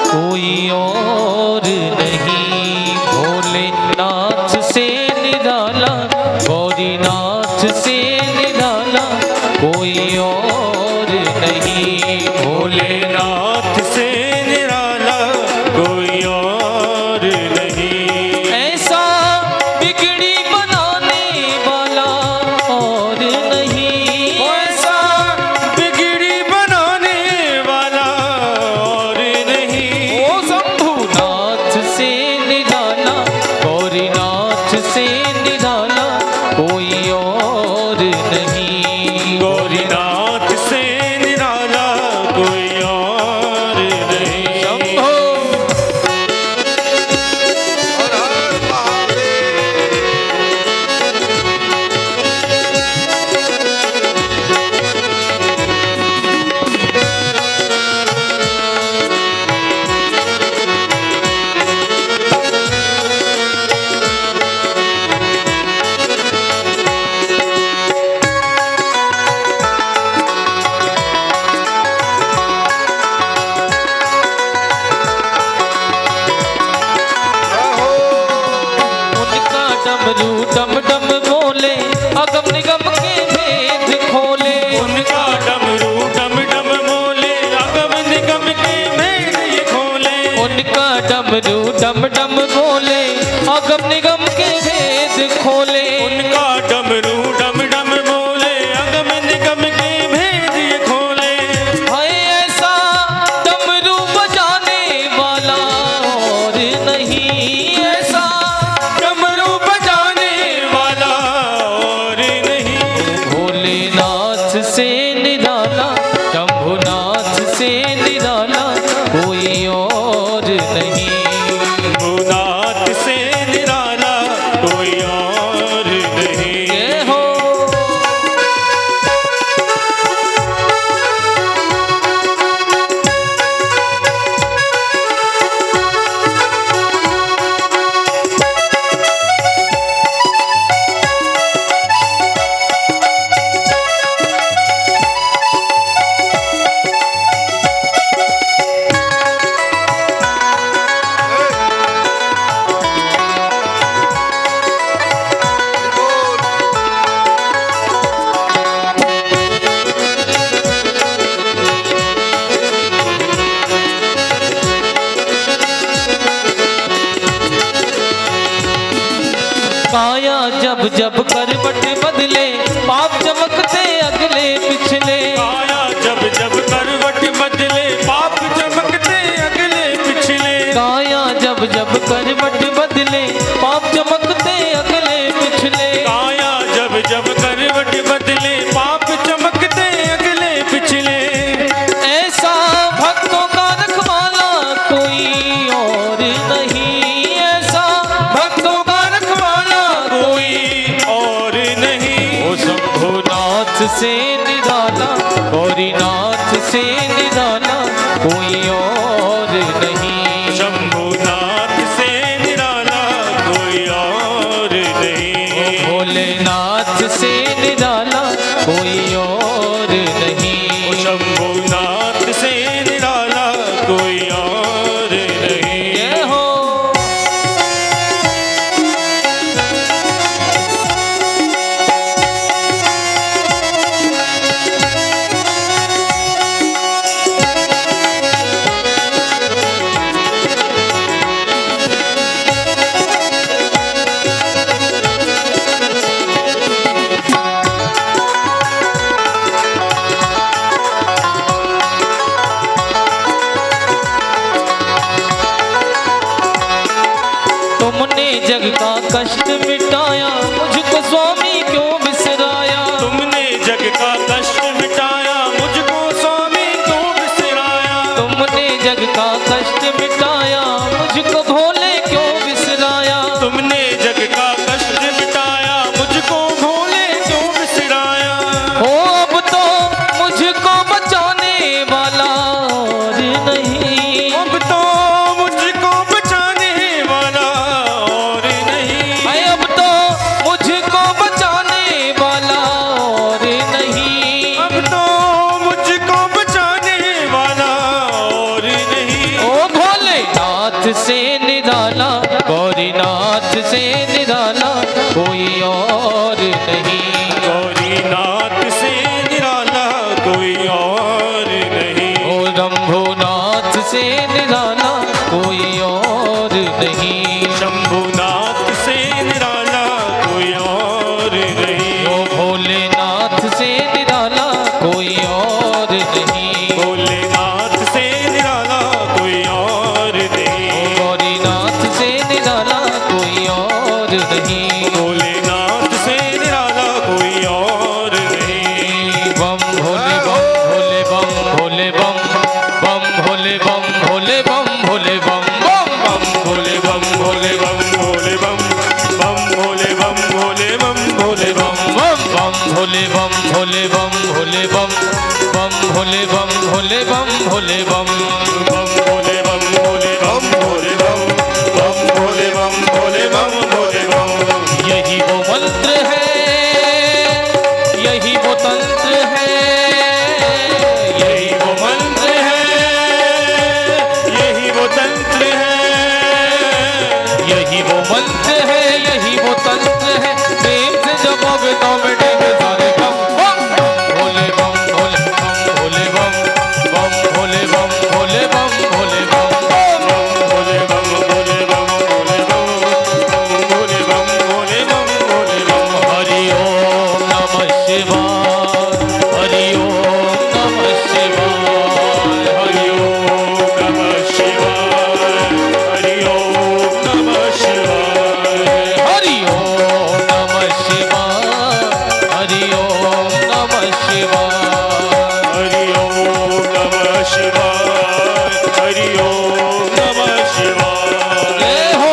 कोई और नहीं। भोलेनाथ से निराला, गौरीनाथ से निराला कोई और नहीं। भोलेनाथ से निराला कोई और नहीं। ऐसा बिगड़ी बनाने वाला और नहीं। ऐसा बिगड़ी बनाने वाला और नहीं। ओ शंभुनाथ से निराला, गौरीनाथ से निराला कोई और नहीं। गौरीनाथ से निराला कोई और नहीं। शंभो हर हर महादेव। उनका डमरू डम डम बोले, अगम निगम के भेद खोले। उनका डमरू डम डम बोले, अगम निगम के भेद ये खोले। उनका डमरू डम डम बोले, अगम निगम के भेद खोले। उनका डमरू डम डम बोले, अगम निगम के भेद ये खोले। हाय ऐसा डमरू बजाने वाला और नहीं। ऐसा डमरू बजाने वाला और नहीं। भोलेनाथ से निराला, शंभुनाथ से निराला कोई और नहीं। भोलेनाथ से निराला कोई और नहीं। ये हो जब जब करवट बदले पाप चमकते अगले पिछले। काया जब जब करवट बदले पाप चमकते अगले पिछले। काया जब जब करवट बदले पाप चमकते अगले पिछले। काया जब जब करवट बदले पाप चमकते अगले पिछले। ऐसा भक्तों का रखवाला कोई और नहीं, ऐसा भक्तों का रखवाला कोई और नहीं। ओ शंभुनाथ से निराला, गौरीनाथ से निराला कोई और नहीं। शंभुनाथ से निराला कोई और नहीं। भोलेनाथ से निराला कोई और नहीं। शंभुनाथ से निराला कोई और नहीं। जय हो। तुमने जग का कष्ट मिटाया, मुझको स्वामी क्यों बिसराया। तुमने जग का कष्ट मिटाया, मुझको स्वामी क्यों बिसराया। तुमने जग का कष्ट मिटाया, मुझको भोले क्यों बिसराया। तुमने जग का कष्ट मिटाया, मुझको भोले क्यों बिसराया। हो अब तो मुझको बचाने वाला और नहीं। अब तो मुझको बचाने वाला और नहीं। अरे अब तो मुझको बचाने वाला और नहीं। अब तो मुझको बचाने वाला और नहीं। ओ भोलेनाथ से निराला, गौरीनाथ से निराला कोई और नहीं। गौरीनाथ से निराला कोई और नहीं। ओ शंभुनाथ से निराला कोई और नहीं। शंभुनाथ से निराला कोई और नहीं। ओ भोलेनाथ से निराला कोई और नहीं। भोलेनाथ से निराला कोई और नहीं। गौरीनाथ से निराला कोई और नहीं। भोलेनाथ से निराला कोई और नहीं। बम भोले बम भोले बम भोले बम बम भोले बम भोले बम भोले बम बम बम भोले बम भोले बम भोले बम बम भोले बम भोले बम भोले बम बम बम भोले बम भोले बम भोले बम बम भोले बम भोले बम भोले बम। बम भोले बम भोले बम भोले बम बम भोले बम भोले बम भोले बम। यही वो मंत्र है, यही वो तंत्र है, यही वो मंत्र है, यही वो तंत्र है। यही वो मंत्र है, यही वो तंत्र है। प्रेम से जब आवे तो मिटेंगे सारे गम। बम बम भोले बम भोले बम भोले बम बम भोले बम भोले बम भोले बम बम। भोले बम भोले बम भोले बम बम भोले बम भोले बम भोले बम। हरि ओम नमः शिवाय, हरि ओम नमः शिवाय, हरि ओम नमः शिवाय, हरि ओम नमः शिवाय। हरि ओम नमः शिवाय, हरि ओम नमः शिवाय। हरि ओम नमः शिवाय, हरि ओम नमः शिवाय। जय हो।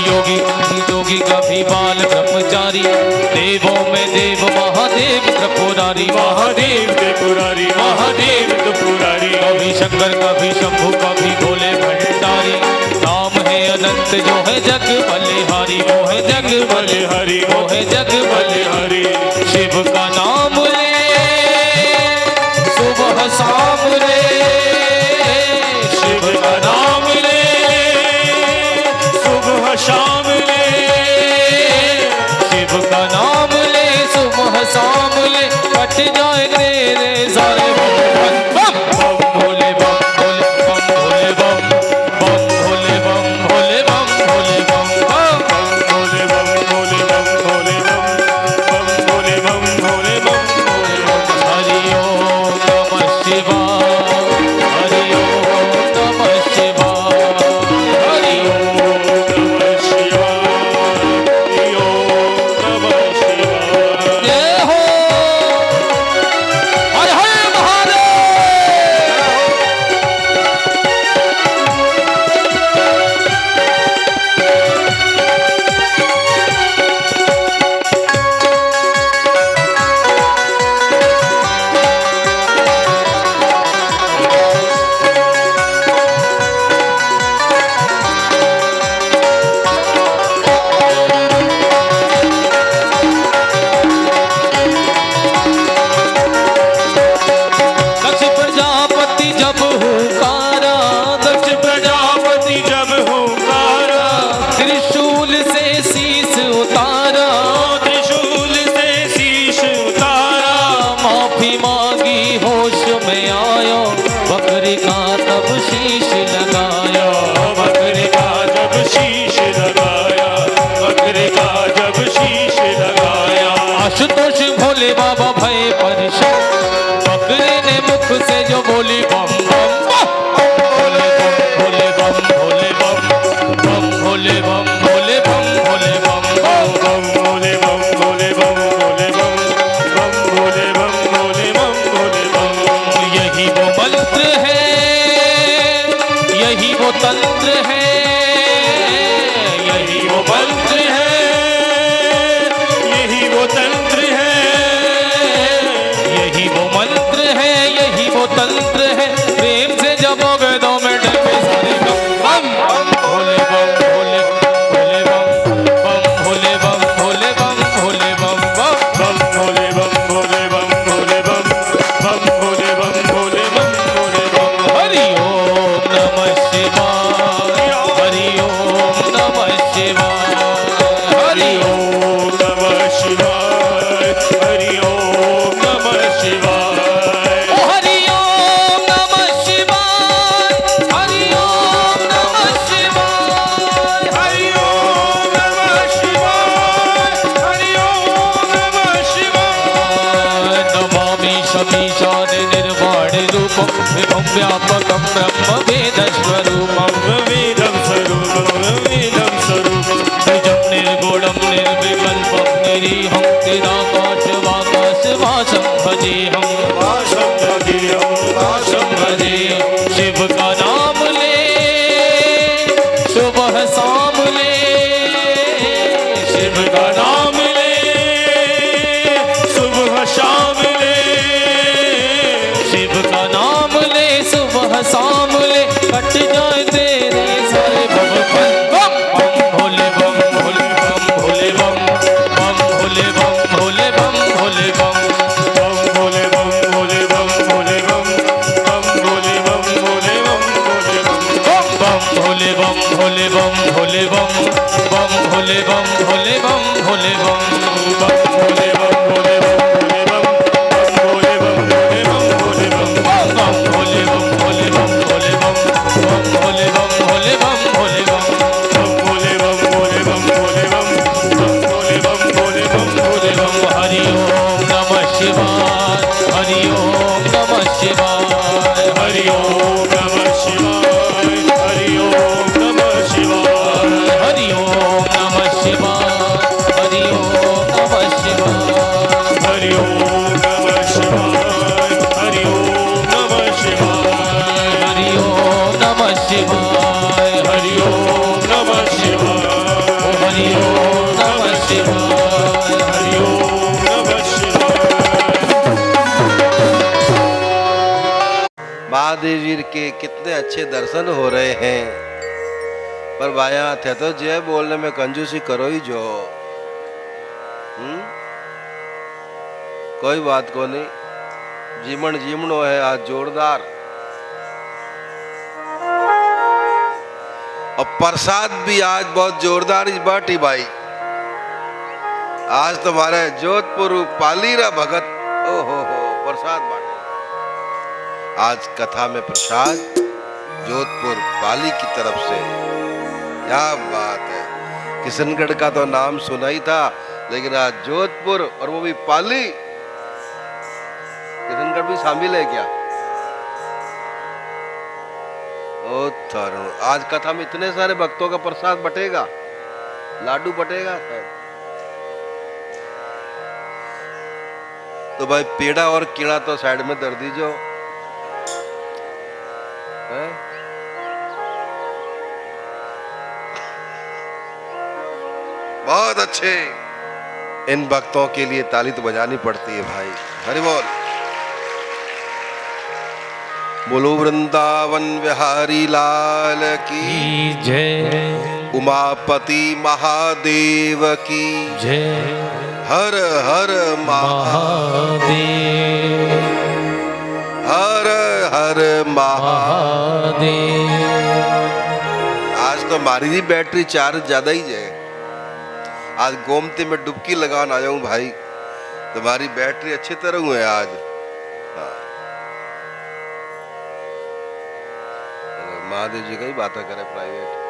योगी योगी कभी बाल ब्रह्मचारी, देवों में देव महादेव त्रिपुरारी। महादेव त्रिपुरारी, महादेव त्रिपुरारी। कभी शंकर कभी शंभु कभी भोले भंडारी। नाम है अनंत जो है जग बलिहारी, वो है जग बलिहारी, वो है जग बलिहारी। शिव का नाम ले सुबह शाम रे, शिव का नाम ले नाम ले सुबह शाम ले कट जाए रे रे सारे बम बम भोले बम भोले बम भोले बम बम भोले बम भोले बम भोले बम भोले बम भोले बम भोले बम बम भोले बम भोले बम भोले बम हरि ओम नमः शिवाय हरि ओम नमः शिवाय हरि ओम नमः शिवाय ओम नमः शिवाय जय हो हर हर महादेव। दक्ष प्रजापति जब हुंकारा दक्ष प्रजापति जब हुंकारा त्रिशूल से शीस उतारा त्रिशूल से शीश उतारा माफी मांगी होश में आयो बकरी का तब शीश लगाया बकरे का जब शीश लगाया बकरे का जब शीश लगाया आशुतोष भोले बाबा भय परेशान बकरे ने मुख से जो बोली बम बम भोले बम भोले बम भोले बम बम भोले बम भोले बम भोले बम बम भोले बम भोले बम भोले बम बम भोले बम भोले बम भोले बम यही वो मंत्र है यही वो तंत्र है यही वो मंत्र है यही वो तंत्र है यही वो मंत्र है यही वो तंत्र है प्रेम से जपोगे 2 मिनट में सारे बम बम भोले बम भोले भोले बम भोले बम भोले बम भोले बम बम भोले बम भोले बम भोले बम बम भोले बम भोले बम भोले बम हरि ओम नमः शिवाय हरि ओम नमः शिवाय हरि ओम ओम नमः शिवाय हरि ओम नमः शिवाय हरि ओम नमः शिवाय हरि ओम नमः शिवाय हरि ओम नमः शिवाय हरि ओम नमः शिवाय नमामि शमीशान निर्वाण रूपं विभं व्यापकं ब्रह्म वेदस्वरूपं वेदं स्वरूपं वेदं स्वरूपं द्विजं निर्गुणं निर्विकल्पं निरीहं तिराकाशवाकाशवासं भजेऽहं वासं भगेयं वासं भजे शिव का नाम ले सुबह शाम ले शिव का नाम ले सुबह शाम ले शिव का नाम ले सुबह शाम ले कट जाए तेरे सारे बम बम बम भोले बम भोले बम भोले बम बम भोले बम भोले बम भोले बम बम भोले बम भोले बम भोले बम बम भोले बम भोले बम भोले बम बम भोले बम भोले बम भोले बम बम भोले बम भोले बम भोले बम बम भोले बम भोले बम भोले बम बम भोले बम भोले बम बम भोले बम भोले बम भोले बम बम भोले बम भोले बम भोले बम बम भोले बम भोले बम भोले बम भोले बम भोले बम हरि ओम नमः शिवाय हरि ओम नमः शिवाय हरि ओम नमः शिवाय हरि ओम नमः शिवाय हरि ओम नमः शिवाय हरि ओम नमः शिवाय हरि ओम नमः शिवाय हरि ओम नमः शिवाय हरि ओम नमः शिवाय हरि ओम नमः शिवाय हरि ओम नमः शिवाय हरि ओम नमः शिवाय महादेव जी के कितने अच्छे दर्शन हो रहे हैं, पर भाया थे तो जय बोलने में कंजूसी करो ही जो। कोई बात को नहीं, जीवन जीवनो है आज जोरदार। और प्रसाद भी आज बहुत जोरदार इस बाटी भाई। आज तुम्हारे जोधपुर पालीरा भगत ओहो हो प्रसाद बांटे। आज कथा में प्रसाद जोधपुर पाली की तरफ से। क्या बात है, किशनगढ़ का तो नाम सुना ही था, लेकिन आज जोधपुर और वो भी पाली। किशनगढ़ भी शामिल है क्या? ओ तरुण, आज कथा में इतने सारे भक्तों का प्रसाद बटेगा, लाडू बटेगा। तो भाई पेड़ा और कीड़ा तो साइड में धर दीजो। बहुत अच्छे। इन भक्तों के लिए ताली तो बजानी पड़ती है भाई। हरि बोल। बोलो वृंदावन बिहारी लाल की जय, उमापति महादेव की जय, हर हर महादेव, हर हर महादेव। आज तो हमारी भी बैटरी चार्ज ज्यादा ही है। आज गोमती में डुबकी लगाने आया हूं भाई, तुम्हारी बैटरी अच्छी तरह हुई है आज। हाँ। महादेव जी का ही बातें करे प्राइवेट।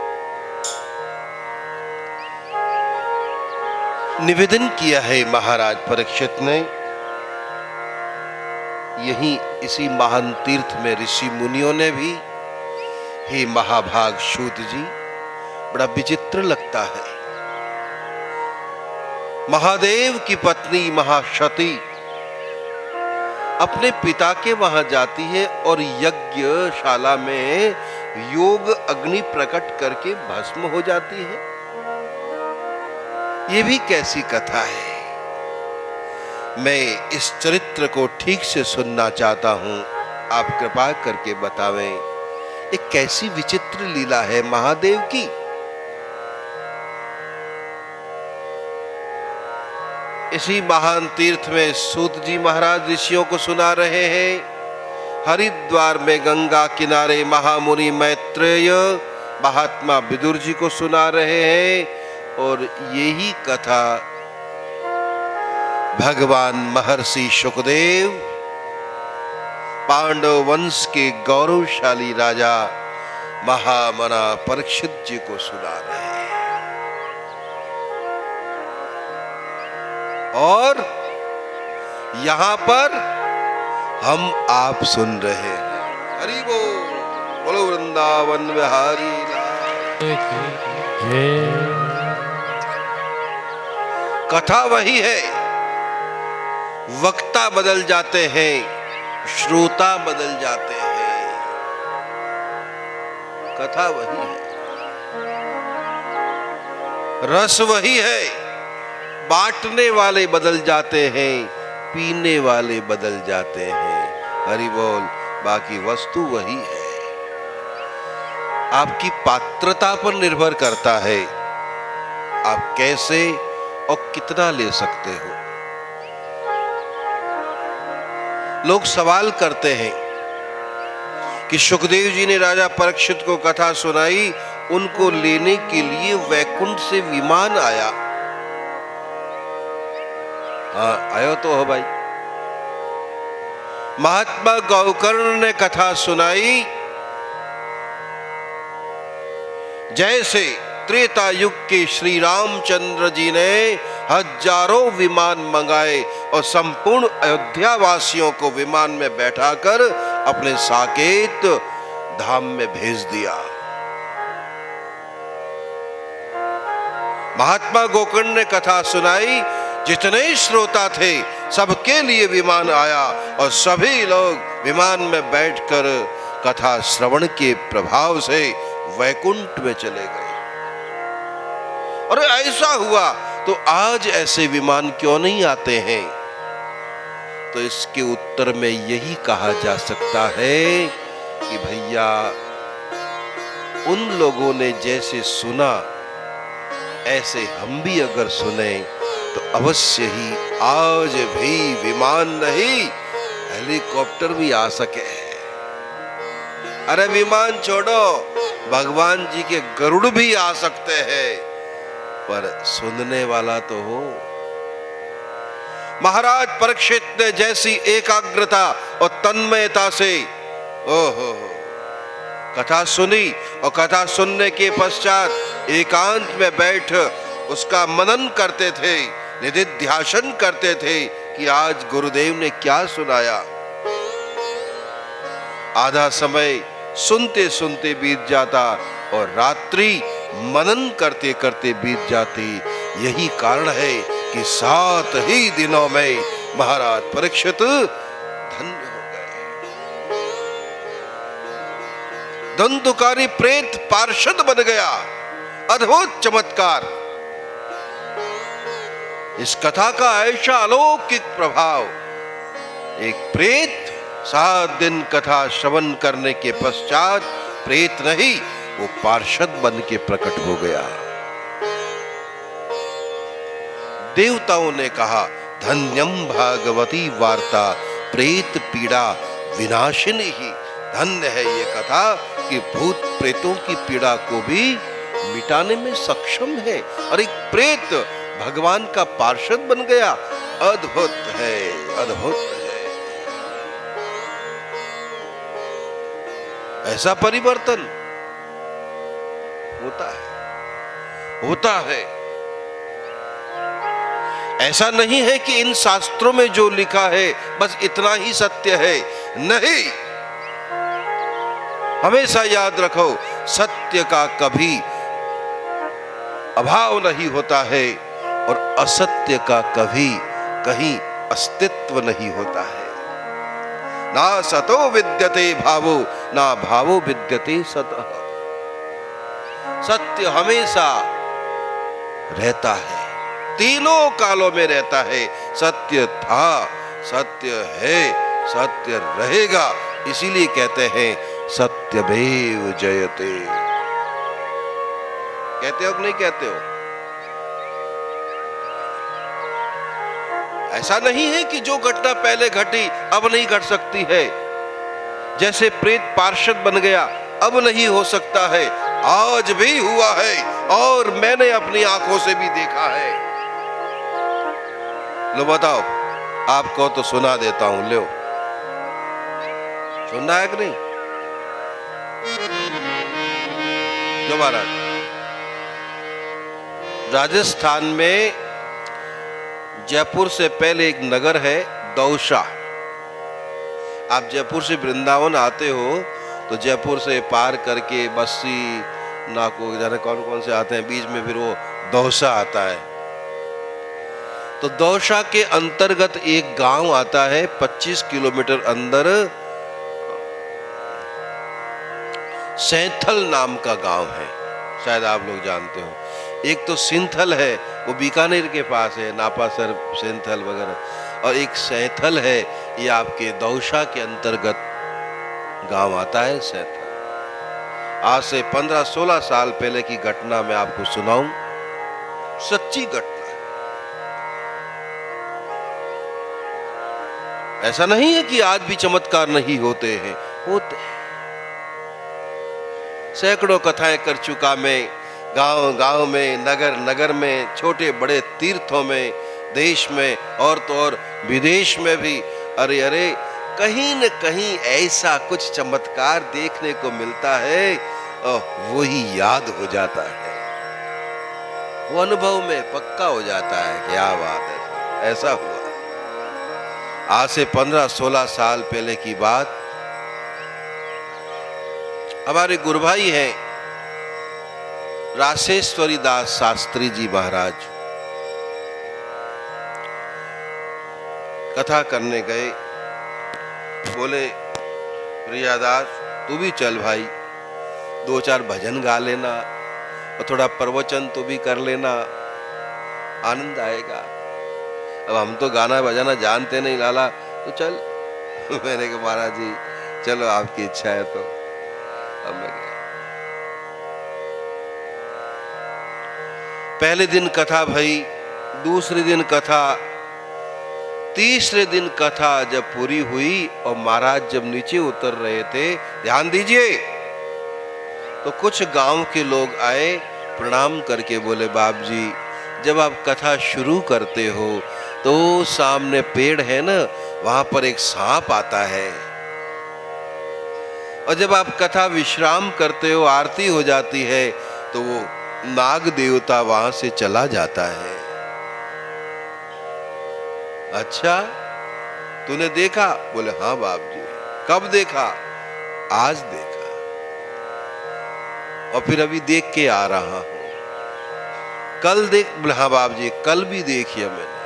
निवेदन किया है महाराज परीक्षित ने, यही इसी महान तीर्थ में ऋषि मुनियों ने भी, हे महाभाग सूत जी, बड़ा विचित्र लगता है। महादेव की पत्नी महाशती अपने पिता के वहां जाती है और यज्ञशाला में योग अग्नि प्रकट करके भस्म हो जाती है। ये भी कैसी कथा है? मैं इस चरित्र को ठीक से सुनना चाहता हूं, आप कृपा करके बतावें, ये कैसी विचित्र लीला है महादेव की? इसी महान तीर्थ में सूत जी महाराज ऋषियों को सुना रहे हैं। हरिद्वार में गंगा किनारे महामुनि मैत्रेय महात्मा विदुर जी को सुना रहे हैं। और यही कथा भगवान महर्षि शुकदेव पांडव वंश के गौरवशाली राजा महामना परीक्षित जी को सुना रहे हैं। और यहां पर हम आप सुन रहे हैं। हरि बोल। बोलो वृंदावन बिहारी जय। कथा वही है, वक्ता बदल जाते हैं, श्रोता बदल जाते हैं। कथा वही है, रस वही है, बांटने वाले बदल जाते हैं, पीने वाले बदल जाते हैं। हरि बोल। बाकी वस्तु वही है, आपकी पात्रता पर निर्भर करता है, आप कैसे और कितना ले सकते हो। लोग सवाल करते हैं कि सुखदेव जी ने राजा परीक्षित को कथा सुनाई, उनको लेने के लिए वैकुंठ से विमान आया। हाँ, आयो तो हो भाई। महात्मा गौकर्ण ने कथा सुनाई, जैसे त्रेता युग के श्री रामचंद्र जी ने हजारों विमान मंगाए और संपूर्ण अयोध्या वासियों को विमान में बैठाकर अपने साकेत धाम में भेज दिया। महात्मा गोकर्ण ने कथा सुनाई, जितने श्रोता थे सबके लिए विमान आया और सभी लोग विमान में बैठकर कथा श्रवण के प्रभाव से वैकुंठ में चले गए। और ऐसा हुआ तो आज ऐसे विमान क्यों नहीं आते हैं? तो इसके उत्तर में यही कहा जा सकता है कि भैया, उन लोगों ने जैसे सुना ऐसे हम भी अगर सुने तो अवश्य ही आज भी विमान नहीं, हेलीकॉप्टर भी आ सके। अरे विमान छोड़ो, भगवान जी के गरुड़ भी आ सकते हैं, पर सुनने वाला तो हो। महाराज परीक्षित ने जैसी एकाग्रता और तन्मयता से ओहो कथा सुनी और कथा सुनने के पश्चात एकांत में बैठ उसका मनन करते थे, निधिध्यासन करते थे कि आज गुरुदेव ने क्या सुनाया। आधा समय सुनते सुनते बीत जाता और रात्रि मनन करते करते बीत जाती। यही कारण है कि 7 ही दिनों में महाराज परीक्षित धन्य हो गए। धंधुकारी प्रेत पार्षद बन गया। अद्भुत चमत्कार। इस कथा का ऐसा अलौकिक प्रभाव। एक प्रेत 7 दिन कथा श्रवण करने के पश्चात प्रेत नहीं, वो पार्षद बन के प्रकट हो गया। देवताओं ने कहा धन्यम भागवती वार्ता प्रेत पीड़ा विनाशिनी ही। धन्य है ये कथा कि भूत प्रेतों की पीड़ा को भी मिटाने में सक्षम है और एक प्रेत भगवान का पार्षद बन गया। अद्भुत है, अद्भुत है। ऐसा परिवर्तन होता है, होता है। ऐसा नहीं है कि इन शास्त्रों में जो लिखा है बस इतना ही सत्य है, नहीं। हमेशा याद रखो सत्य का कभी अभाव नहीं होता है और असत्य का कभी कहीं अस्तित्व नहीं होता है। ना सतो विद्यते भावो ना भावो विद्यते सतः। सत्य हमेशा रहता है, तीनों कालों में रहता है। सत्य था, सत्य है, सत्य रहेगा। इसीलिए कहते हैं सत्यमेव जयते। कहते हो कि नहीं कहते हो? ऐसा नहीं है कि जो घटना पहले घटी अब नहीं घट सकती है। जैसे प्रेत पार्षद बन गया अब नहीं हो सकता है, आज भी हुआ है और मैंने अपनी आंखों से भी देखा है। लो बताओ, आपको तो सुना देता हूं, लो सुनना है कि नहीं? जो महाराज राजस्थान में जयपुर से पहले एक नगर है दौसा। आप जयपुर से वृंदावन आते हो तो जयपुर से पार करके बस्सी नाको जाने कौन कौन से आते हैं, बीच में फिर वो दौसा आता है। तो दौसा के अंतर्गत एक गांव आता है 25 किलोमीटर अंदर, सैंथल नाम का गांव है, शायद आप लोग जानते हो। एक तो सिंथल है, वो बीकानेर के पास है, नापासर सिंथल वगैरह, और एक सैंथल है, ये आपके दौसा के अंतर्गत गांव आता है सैंथल। आज से 15-16 साल पहले की घटना मैं आपको सुनाऊं, सच्ची घटना। ऐसा नहीं है कि आज भी चमत्कार नहीं होते हैं, होते हैं। सैकड़ों कथाएं कर चुका मैं, गांव गांव में, नगर नगर में, छोटे बड़े तीर्थों में, देश में और तो और विदेश में भी। अरे अरे, कहीं न कहीं ऐसा कुछ चमत्कार देखने को मिलता है और वो ही याद हो जाता है, वो अनुभव में पक्का हो जाता है। क्या बात है, ऐसा हुआ। आज से 15-16 साल पहले की बात। हमारे गुरु भाई हैं रासेश्वरी दास शास्त्री जी महाराज, कथा करने गए। बोले प्रियादास तू भी चल भाई, 2-4 भजन गा लेना और थोड़ा प्रवचन तो भी कर लेना, आनंद आएगा। अब हम तो गाना बजाना जानते नहीं लाला, तो चल। मैंने कहा महाराज जी चलो, आपकी इच्छा है तो। अब मैं गया। पहले दिन कथा भई, दूसरे दिन कथा, तीसरे दिन कथा जब पूरी हुई और महाराज जब नीचे उतर रहे थे, ध्यान दीजिए, तो कुछ गांव के लोग आए, प्रणाम करके बोले बाप जी जब आप कथा शुरू करते हो तो सामने पेड़ है ना, वहां पर एक सांप आता है। और जब आप कथा विश्राम करते हो, आरती हो जाती है, तो वो नाग देवता वहां से चला जाता है। अच्छा, तूने देखा? बोले हाँ बाप जी। कब देखा? आज देखा, और फिर अभी देख के आ रहा हूं। कल देख? बोले हाँ बाप जी, कल भी देखिए मैंने।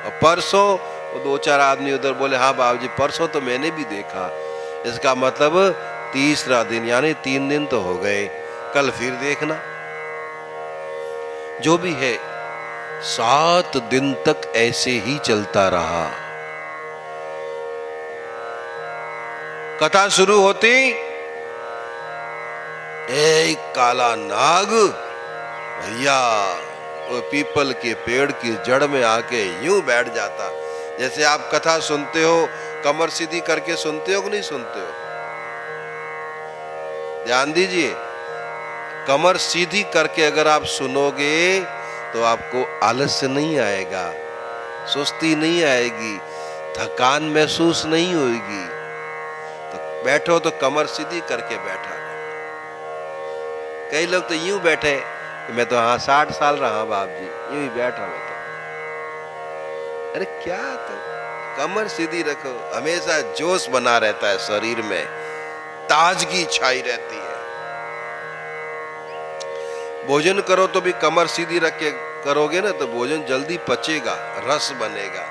और परसों? वो 2-4 आदमी उधर बोले हाँ बाप जी, परसों तो मैंने भी देखा। इसका मतलब तीसरा दिन, यानी 3 दिन तो हो गए, कल फिर देखना। जो भी है, 7 दिन तक ऐसे ही चलता रहा। कथा शुरू होती, एक काला नाग भैया वो पीपल के पेड़ की जड़ में आके यूं बैठ जाता। जैसे आप कथा सुनते हो, कमर सीधी करके सुनते हो कि नहीं सुनते हो? ध्यान दीजिए, कमर सीधी करके अगर आप सुनोगे तो आपको आलस्य नहीं आएगा, सुस्ती नहीं आएगी, थकान महसूस नहीं होगी। तो बैठो तो कमर सीधी करके बैठा। कई लोग तो यूं बैठे कि मैं तो हाँ 60 साल रहा बाप जी, यूं ही बैठा मैं तो। अरे क्या, तो कमर सीधी रखो, हमेशा जोश बना रहता है शरीर में, ताजगी छाई रहती है। भोजन करो तो भी कमर सीधी रख के करोगे ना, तो भोजन जल्दी पचेगा, रस बनेगा।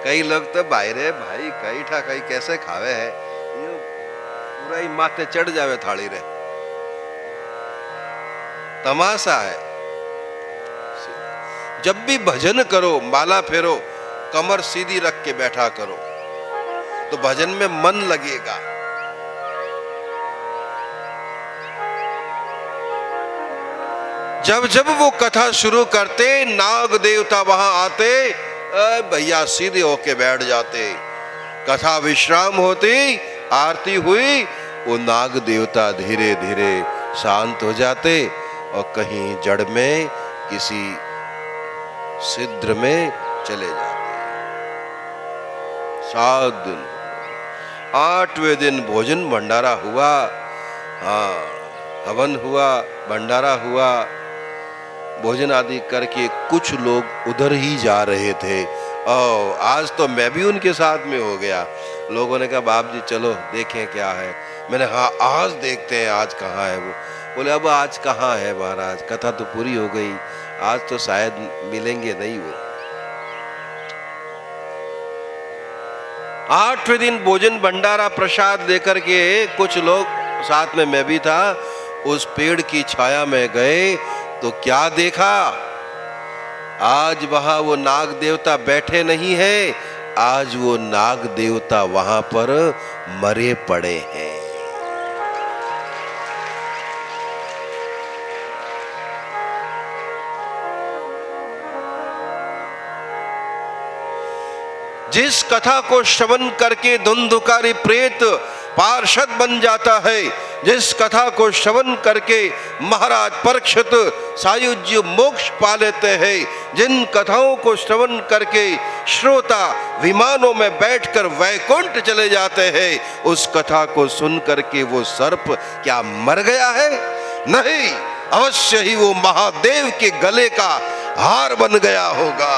कई लोग तो भाई कई ठा कई कैसे खावे है, पूरा ही माथे चढ़ जावे थाली रे, तमाशा है। जब भी भजन करो, माला फेरो, कमर सीधी रख के बैठा करो, तो भजन में मन लगेगा। जब जब वो कथा शुरू करते, नाग देवता वहां आते, भैया सीधे होके बैठ जाते। कथा विश्राम होती, आरती हुई, वो नाग देवता धीरे धीरे शांत हो जाते और कहीं जड़ में किसी सिद्र में चले जाते। 7 दिन, 8वें दिन भोजन भंडारा हुआ। हाँ, हवन हुआ, भंडारा हुआ, भोजन आदि करके कुछ लोग उधर ही जा रहे थे। और आज तो मैं भी उनके साथ में हो गया। लोगों ने कहा बाप जी चलो देखें क्या है। मैंने हाँ आज देखते हैं, आज कहाँ है वो। बोले अब आज कहाँ है महाराज, कथा तो पूरी हो गई, आज तो शायद मिलेंगे नहीं वो। 8वें दिन भोजन भंडारा प्रसाद देकर के कुछ लोग, साथ में मैं भी था, उस पेड़ की छाया में गए तो क्या देखा, आज वहां वो नाग देवता बैठे नहीं है, आज वो नाग देवता वहां पर मरे पड़े हैं। जिस कथा को श्रवण करके धुंधुकारी प्रेत पार्षद बन जाता है, जिस कथा को श्रवण करके महाराज परीक्षित सायुज्य मोक्ष पा लेते हैं, जिन कथाओं को श्रवण करके श्रोता विमानों में बैठकर वैकुंठ चले जाते हैं, उस कथा को सुन करके वो सर्प क्या मर गया है? नहीं, अवश्य ही वो महादेव के गले का हार बन गया होगा।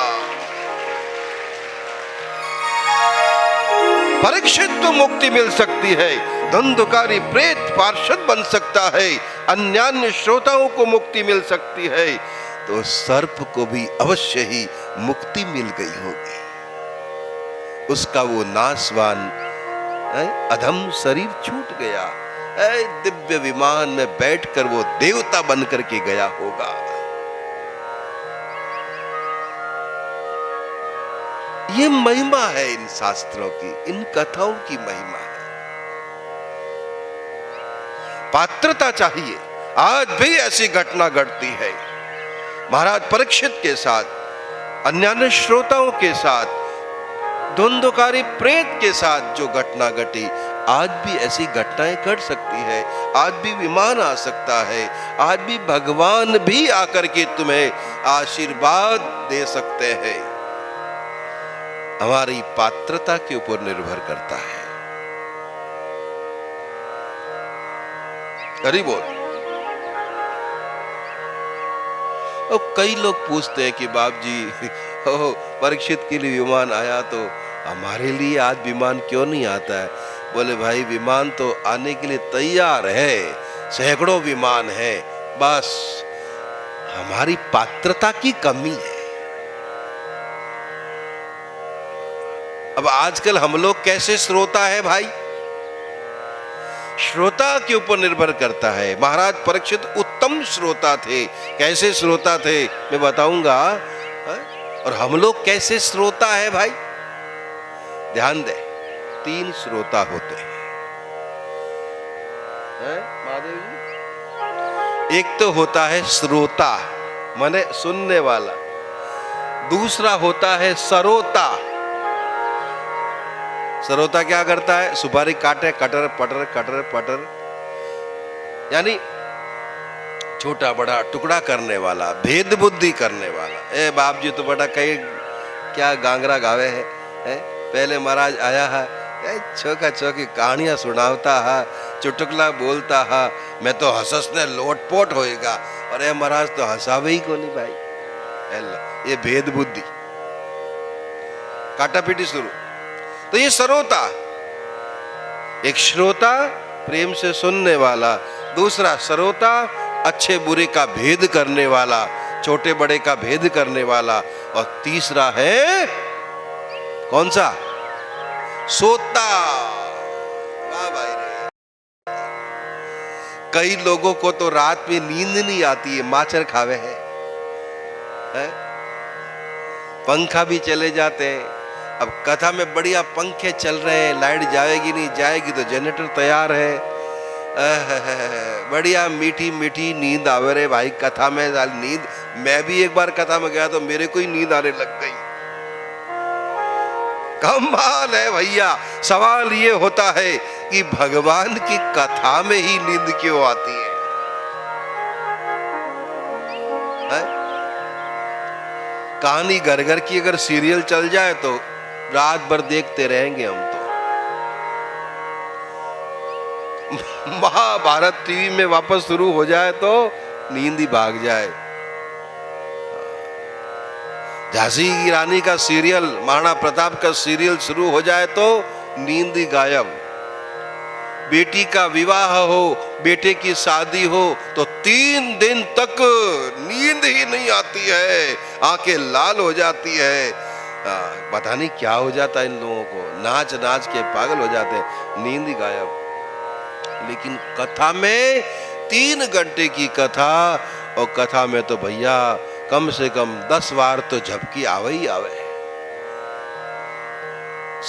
परीक्षित को मुक्ति मिल सकती है, धुंधुकारी प्रेत पार्षद बन सकता है, अन्यान्य श्रोताओं को मुक्ति मिल सकती है, तो सर्प को भी अवश्य ही मुक्ति मिल गई होगी। उसका वो नासवान अधम शरीर छूट गया, दिव्य विमान में बैठकर वो देवता बन करके गया होगा। ये महिमा है इन शास्त्रों की, इन कथाओं की महिमा है। पात्रता चाहिए। आज भी ऐसी घटना घटती है महाराज परीक्षित के साथ, अन्य श्रोताओं के साथ, धुंधुकारी प्रेत के साथ जो घटना घटी, आज भी ऐसी घटनाएं घट सकती है। आज भी विमान आ सकता है, आज भी भगवान भी आकर के तुम्हें आशीर्वाद दे सकते हैं। हमारी पात्रता के ऊपर निर्भर करता है। हरि बोल। अब कई लोग पूछते हैं कि बाप जी परीक्षित के लिए विमान आया तो हमारे लिए आज विमान क्यों नहीं आता है? बोले भाई विमान तो आने के लिए तैयार है, सैकड़ों विमान है, बस हमारी पात्रता की कमी है। अब आजकल हम लोग कैसे श्रोता है भाई? श्रोता के ऊपर निर्भर करता है। महाराज परीक्षित उत्तम श्रोता थे। कैसे श्रोता थे मैं बताऊंगा। और हम लोग कैसे श्रोता है भाई? ध्यान दे, 3 श्रोता होते हैं, महादेव जी। एक तो होता है श्रोता माने सुनने वाला, दूसरा होता है सरोता। सरोता क्या करता है? सुपारी काटे, कटर पटर कटर पटर, यानी छोटा बड़ा टुकड़ा करने वाला, भेद बुद्धि करने वाला। ए बाप जी तो बड़ा कई क्या गांगरा गावे है? पहले महाराज आया है, छोका छोकी कहानियां सुनावता है, चुटकुला बोलता है, मैं तो हंसस ने लोटपोट होएगा। और ए महाराज तो हंसावे ही को नहीं भाई। ये भेद बुद्धि, काटा पीटी शुरू। तो ये सरोता, एक श्रोता प्रेम से सुनने वाला, दूसरा सरोता अच्छे बुरे का भेद करने वाला, छोटे बड़े का भेद करने वाला, और तीसरा है कौन सा? सोता। वाह भाई रे। कई लोगों को तो रात में नींद नहीं आती है, माचर खावे है? पंखा भी चले जाते हैं। अब कथा में बढ़िया पंखे चल रहे हैं, लाइट जाएगी नहीं जाएगी तो जनरेटर तैयार है, बढ़िया मीठी मीठी नींद आवे रे भाई कथा में। नींद, मैं भी एक बार कथा में गया तो मेरे को ही नींद आने लग गई। कमाल है भैया। सवाल ये होता है कि भगवान की कथा में ही नींद क्यों आती है? कहानी घर घर की अगर सीरियल चल जाए तो रात भर देखते रहेंगे हम तो। महाभारत टीवी में वापस शुरू हो जाए तो नींद ही भाग जाए। झांसी की रानी का सीरियल, महाराणा प्रताप का सीरियल शुरू हो जाए तो नींद ही गायब। बेटी का विवाह हो, बेटे की शादी हो तो 3 दिन तक नींद ही नहीं आती है, आंखें लाल हो जाती है। पता नहीं क्या हो जाता है इन लोगों को, नाच नाच के पागल हो जाते हैं, नींद ही गायब। लेकिन कथा में 3 घंटे की कथा, और कथा में तो भैया कम से कम 10 बार तो झपकी आवे ही आवे।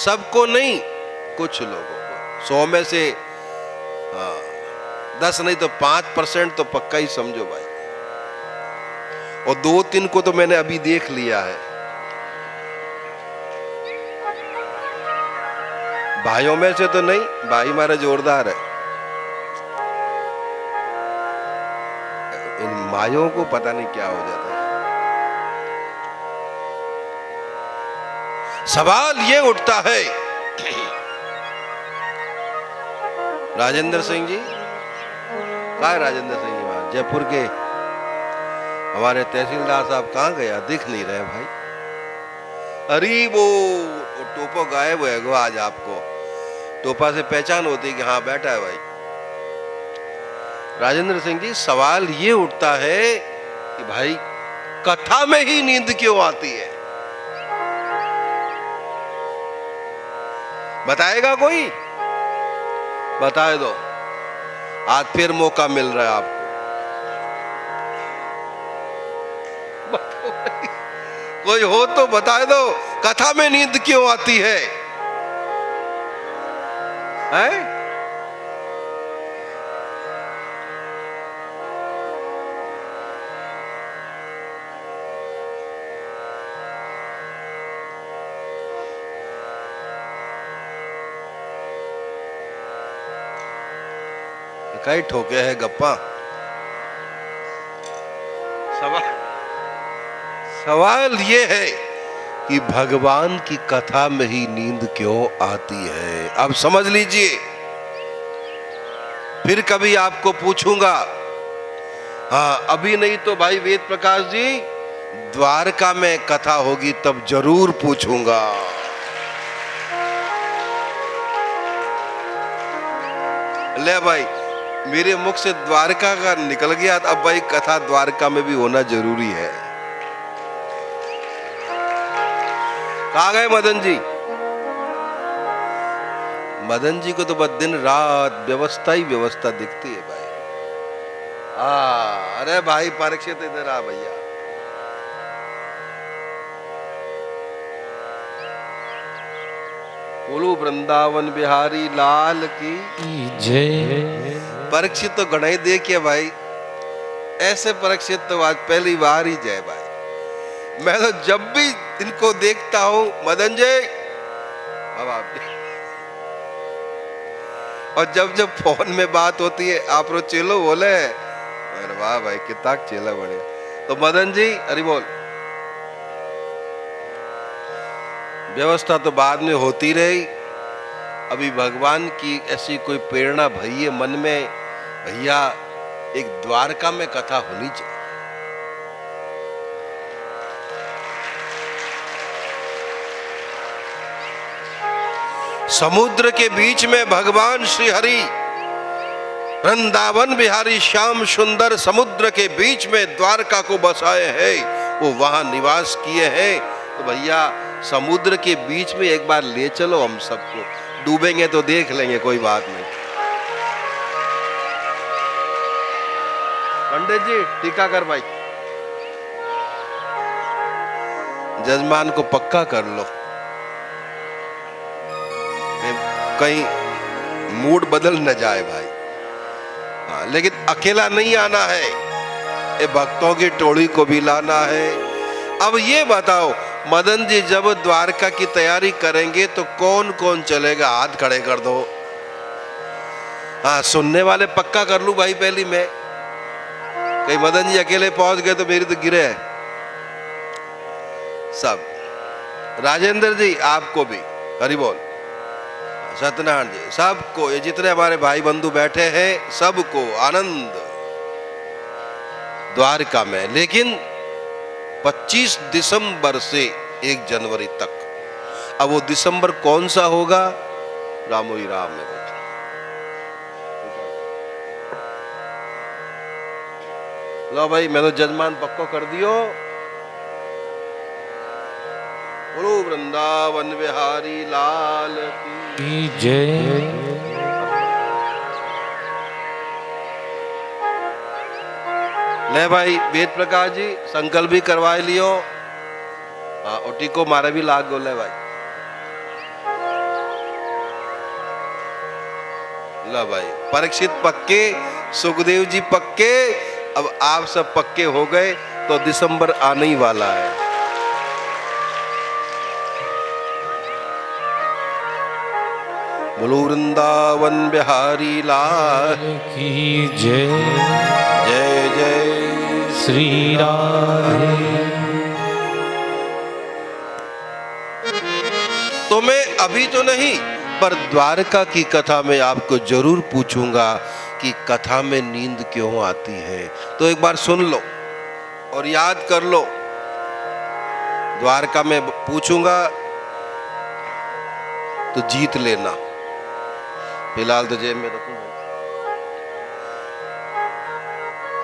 सबको नहीं, कुछ लोगों को। 100 में से 10 नहीं तो 5% तो पक्का ही समझो भाई। और 2-3 को तो मैंने अभी देख लिया है। भाइयों में से तो नहीं, भाई हमारे जोरदार है। इन मायों को पता नहीं क्या हो जाता है। सवाल ये उठता है, राजेंद्र सिंह जी कहाँ है? राजेंद्र सिंह जी वहां जयपुर के हमारे तहसीलदार साहब कहाँ गया? दिख नहीं रहे भाई। अरे वो टोपा गायब है आज। आपको टोपा से पहचान होती कि हाँ बैठा है भाई। राजेंद्र सिंह जी, सवाल ये उठता है कि भाई कथा में ही नींद क्यों आती है? बताएगा कोई? बता दो, आज फिर मौका मिल रहा है आपको। कोई हो तो बता दो, कथा में नींद क्यों आती है? हैं? कई ठोके है गप्पा। सवाल ये है कि भगवान की कथा में ही नींद क्यों आती है। अब समझ लीजिए, फिर कभी आपको पूछूंगा। हाँ, अभी नहीं तो भाई वेद प्रकाश जी, द्वारका में कथा होगी तब जरूर पूछूंगा। ले भाई, मेरे मुख से द्वारका का निकल गया, अब भाई कथा द्वारका में भी होना जरूरी है। कहाँ गए मदन जी? मदन जी को तो बस दिन रात व्यवस्था ही व्यवस्था दिखती है भाई। अरे भाई परीक्षित इधर आ भैया। बोलो वृंदावन बिहारी लाल की जय। परीक्षित तो गणाई देखिए भाई, ऐसे परीक्षित तो आज पहली बार ही जय भाई। मैं तो जब भी इनको देखता हूं, मदन जी अब आप, और जब जब फोन में बात होती है आप रो चेलो बोले, अरे वाह भाई कितना चेला बढ़िया। तो मदन जी अरे बोल, व्यवस्था तो बाद में होती रही, अभी भगवान की ऐसी कोई प्रेरणा भई है मन में, भैया एक द्वारका में कथा होनी चाहिए। समुद्र के बीच में भगवान श्री हरि वृंदावन बिहारी श्याम सुंदर समुद्र के बीच में द्वारका को बसाए हैं, वो वहां निवास किए हैं। तो भैया समुद्र के बीच में एक बार ले चलो हम सबको, डूबेंगे तो देख लेंगे, कोई बात नहीं। पंडित जी टीका कर भाई, जजमान को पक्का कर लो, कहीं मूड बदल न जाए भाई। हाँ, लेकिन अकेला नहीं आना है, ये भक्तों की टोली को भी लाना है। अब ये बताओ मदन जी, जब द्वारका की तैयारी करेंगे तो कौन कौन चलेगा? हाथ खड़े कर दो। हाँ, सुनने वाले पक्का कर लूं भाई पहली मैं, कहीं मदन जी अकेले पहुंच गए तो मेरी तो गिरे है सब। राजेंद्र जी आपको भी हरि बोल, सत्यनारायण जी सबको, ये जितने हमारे भाई बंधु बैठे हैं सबको आनंद द्वारका में। लेकिन 25 दिसंबर से 1 जनवरी तक, अब वो दिसंबर कौन सा होगा? रामो ही राम में बैठे। लो भाई, मैं तो जजमान पक्को कर दियो। बोलो वृंदावन बिहारी लाल की जय। ले भाई वेद प्रकाश जी संकल्प भी करवाए लियो। हाँ, ओटी को मारे भी लाग गोले भाई। ला भाई, परीक्षित पक्के, सुखदेव जी पक्के, अब आप सब पक्के हो गए तो दिसंबर आने ही वाला है। बोलो वृंदावन बिहारी लाल की जय। जय जय श्री राधे। तो मैं अभी तो नहीं, पर द्वारका की कथा में आपको जरूर पूछूंगा कि कथा में नींद क्यों आती है। तो एक बार सुन लो और याद कर लो। द्वारका में पूछूंगा तो जीत लेना, फिलहाल तो जेब में रखूंगा।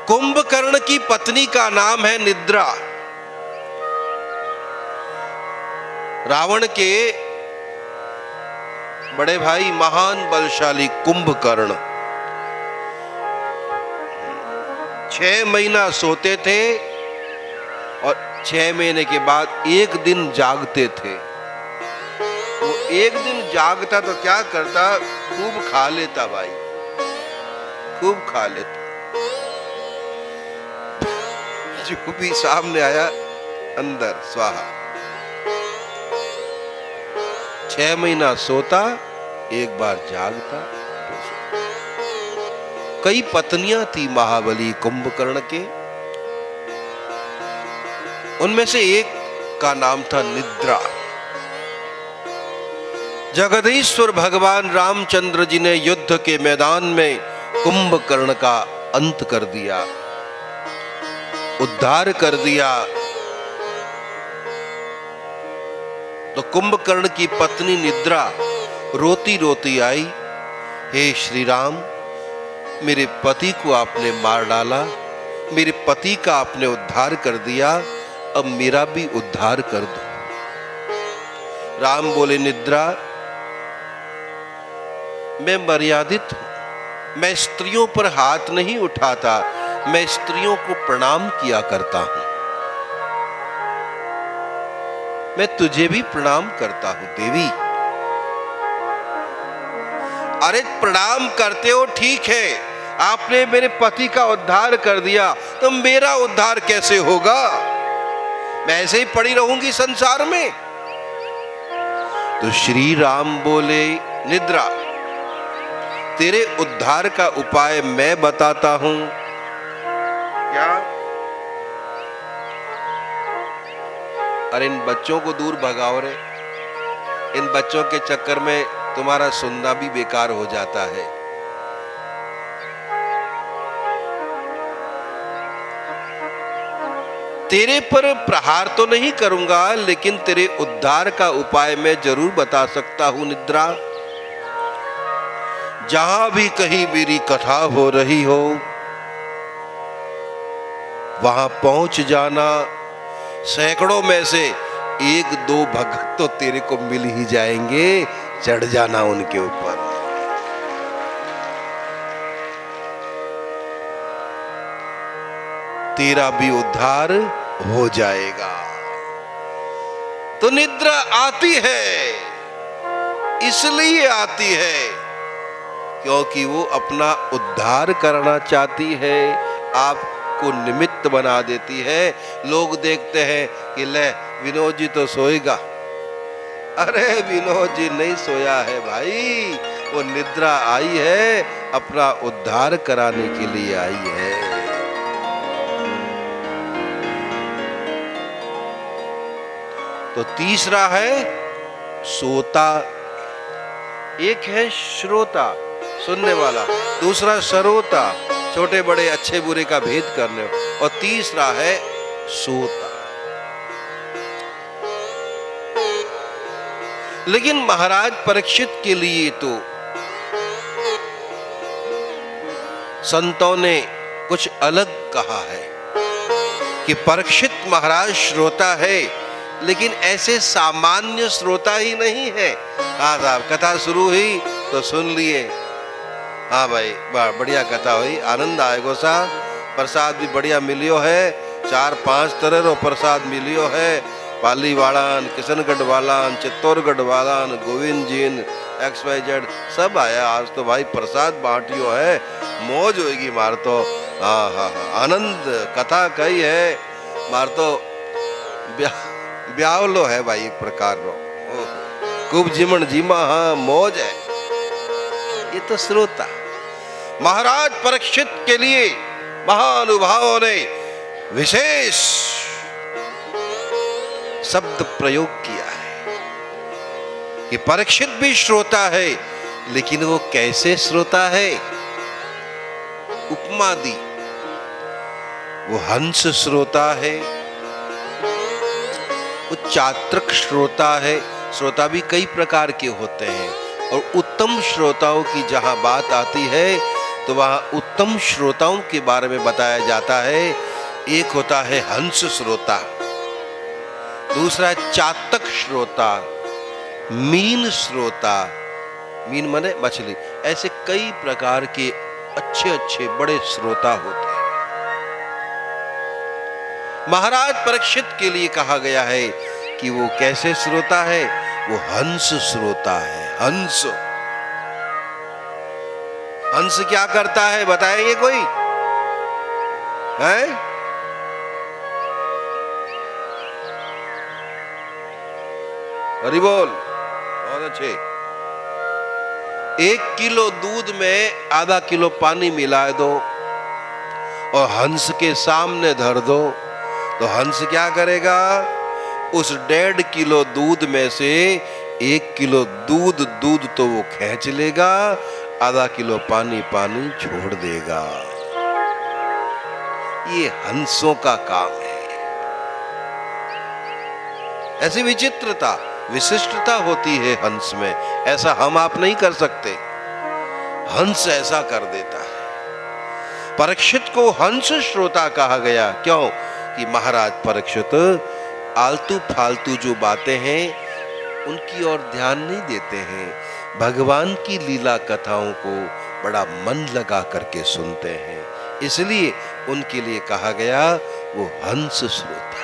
कुंभकर्ण की पत्नी का नाम है निद्रा। रावण के बड़े भाई महान बलशाली कुंभकर्ण 6 महीना सोते थे और 6 महीने के बाद एक दिन जागते थे। वो एक दिन जागता तो क्या करता, खूब खा लेता भाई, खूब खा लेता। जो भी सामने आया अंदर स्वाहा। 6 महीना सोता, एक बार जागता। कई पत्नियां थी महाबली कुंभकर्ण के, उनमें से एक का नाम था निद्रा। जगदीश्वर भगवान रामचंद्र जी ने युद्ध के मैदान में कुंभकर्ण का अंत कर दिया, उद्धार कर दिया। तो कुंभकर्ण की पत्नी निद्रा रोती रोती आई, हे श्री राम, मेरे पति को आपने मार डाला, मेरे पति का आपने उद्धार कर दिया, अब मेरा भी उद्धार कर दो। राम बोले, निद्रा, मैं मर्यादित हूं, मैं स्त्रियों पर हाथ नहीं उठाता, मैं स्त्रियों को प्रणाम किया करता हूं। मैं तुझे भी प्रणाम करता हूं देवी। अरे प्रणाम करते हो ठीक है, आपने मेरे पति का उद्धार कर दिया, तो मेरा उद्धार कैसे होगा? मैं ऐसे ही पड़ी रहूंगी संसार में? तो श्री राम बोले, निद्रा, तेरे उद्धार का उपाय मैं बताता हूं। क्या? अरे इन बच्चों को दूर भगाओ रे, इन बच्चों के चक्कर में तुम्हारा सुनना भी बेकार हो जाता है। तेरे पर प्रहार तो नहीं करूंगा, लेकिन तेरे उद्धार का उपाय मैं जरूर बता सकता हूं निद्रा। जहां भी कहीं मेरी कथा हो रही हो, वहां पहुंच जाना, सैकड़ों में से एक दो भगत तो तेरे को मिल ही जाएंगे, चढ़ जाना उनके ऊपर। तेरा भी उद्धार हो जाएगा। तो निद्रा आती है, इसलिए आती है क्योंकि वो अपना उद्धार करना चाहती है, आपको निमित्त बना देती है। लोग देखते हैं कि ले विनोद जी तो सोएगा, अरे विनोद जी नहीं सोया है भाई, वो निद्रा आई है, अपना उद्धार कराने के लिए आई है। तो तीसरा है सोता, एक है श्रोता, सुनने वाला, दूसरा सरोता, छोटे बड़े अच्छे बुरे का भेद करने, और तीसरा है सोता। लेकिन महाराज परीक्षित के लिए तो संतों ने कुछ अलग कहा है कि परीक्षित महाराज श्रोता है, लेकिन ऐसे सामान्य श्रोता ही नहीं है। हाँ साहब, कथा शुरू हुई तो सुन लिए, हाँ भाई बढ़िया कथा हुई, आनंद आएगो सा, प्रसाद भी बढ़िया मिलियो है, 4-5 तरह रो प्रसाद मिलियो है, पाली वालान, किशनगढ़ वालान, चित्तौड़गढ़ वालान, गोविंद जीन, XYZ सब आया। आज तो भाई प्रसाद बांटियो है, मौज होगी मार तो। हाँ हाँ हाँ, आनंद कथा कही है, मार तो ब्यावलो है भाई, एक प्रकार रो खूब जीवन जीमा, हाँ मौज है। ये तो श्रोता। महाराज परीक्षित के लिए महानुभावों ने विशेष शब्द प्रयोग किया है कि परीक्षित भी श्रोता है, लेकिन वो कैसे श्रोता है? उपमा दी, वो हंस श्रोता है, वो चातक श्रोता है। श्रोता भी कई प्रकार के होते हैं, और उत्तम श्रोताओं की जहां बात आती है तो वहां उत्तम श्रोताओं के बारे में बताया जाता है। एक होता है हंस श्रोता, दूसरा है चातक श्रोता, मीन श्रोता, मीन माने मछली। ऐसे कई प्रकार के अच्छे अच्छे बड़े श्रोता होते हैं। महाराज परीक्षित के लिए कहा गया है कि वो कैसे श्रोता है? वो हंस श्रोता है। हंस, हंस क्या करता है बताएंगे कोई? है? हरि बोल, बहुत अच्छे। 1 किलो दूध में आधा किलो पानी मिला दो और हंस के सामने धर दो, तो हंस क्या करेगा? उस 1.5 किलो दूध में से 1 किलो दूध तो वो खींच लेगा, आधा किलो पानी छोड़ देगा। ये हंसों का काम है। ऐसी विचित्रता विशिष्टता होती है हंस में, ऐसा हम आप नहीं कर सकते, हंस ऐसा कर देता है। परीक्षित को हंस श्रोता कहा गया, क्यों कि महाराज परीक्षित आलतू फालतू जो बातें हैं उनकी ओर ध्यान नहीं देते हैं, भगवान की लीला कथाओं को बड़ा मन लगा करके सुनते हैं, इसलिए उनके लिए कहा गया वो हंस श्रोता है।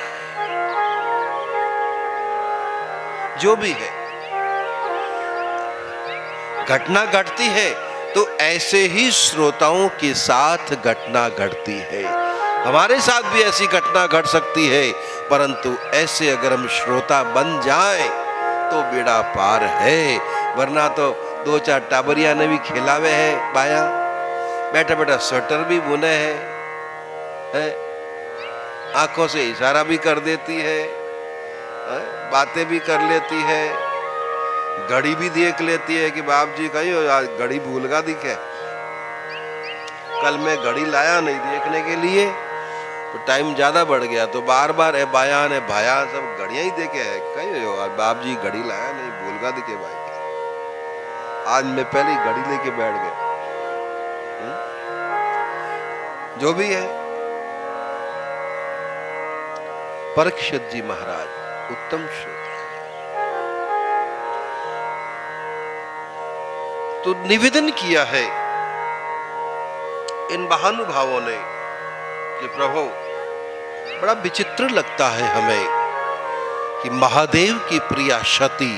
जो भी है घटना घटती है तो ऐसे ही श्रोताओं के साथ घटना घटती है। हमारे साथ भी ऐसी घटना घट सकती है, परंतु ऐसे अगर हम श्रोता बन जाएं तो बेड़ा पार है। वरना तो 2-4 टाबरिया ने भी खिलावे है बाया, बैठा बैठा स्वेटर भी बुने है? आंखों से इशारा भी कर देती है, बातें भी कर लेती है, घड़ी भी देख लेती है कि बाप जी कही आज घड़ी भूल गा दिखे, कल मैं घड़ी लाया नहीं देखने के लिए तो टाइम ज्यादा बढ़ गया, तो बार बार है बाया ने भाया सब घड़ियां ही देखे है, कही हो बाप जी घड़ी लाया नहीं भूल गा दिखे भाई, आज मैं पहले ही घड़ी लेके बैठ गया। जो भी है, परीक्षित जी महाराज उत्तम श्रोता है। तो निवेदन किया है इन महानुभावों ने कि प्रभु बड़ा विचित्र लगता है हमें कि महादेव की प्रिया सती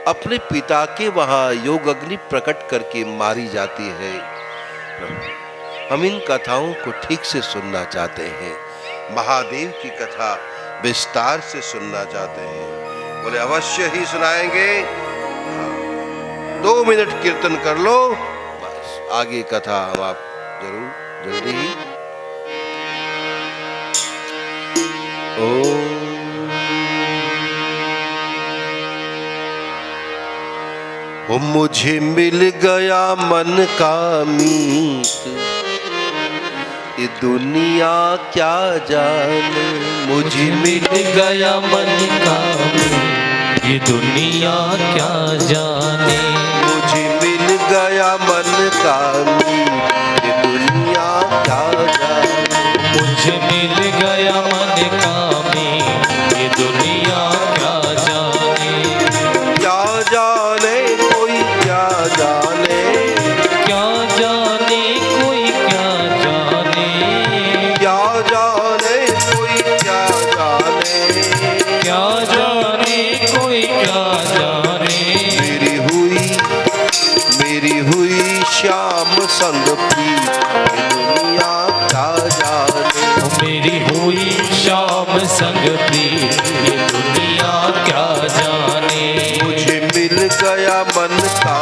अपने पिता के वहां योग अग्नि प्रकट करके मारी जाती है। प्रभु हम इन कथाओं को ठीक से सुनना चाहते हैं, महादेव की कथा विस्तार से सुनना चाहते हैं। बोले अवश्य ही सुनाएंगे, 2 मिनट कीर्तन कर लो बस, आगे कथा हम आप जरूर जल्दी ही। ओ मुझे मिल गया मन का मीत, ये दुनिया क्या जाने, मुझे मिल गया मन का मीत, ये दुनिया क्या जाने, मुझे मिल गया मन का मीत, ये दुनिया क्या जाने, मुझे मिल गया मन का मीत, ये दुनिया क्या जाने, क्या जाने कोई क्या जाने, क्या जाने कोई क्या जाने, क्या जाने कोई क्या जाने, क्या जाने कोई क्या जाने, मेरी हुई श्याम संग प्रीत, ये दुनिया क्या जाने, मेरी हुई शाम संग प्रीत, ये दुनिया क्या जाने, मुझे मिल गया मन का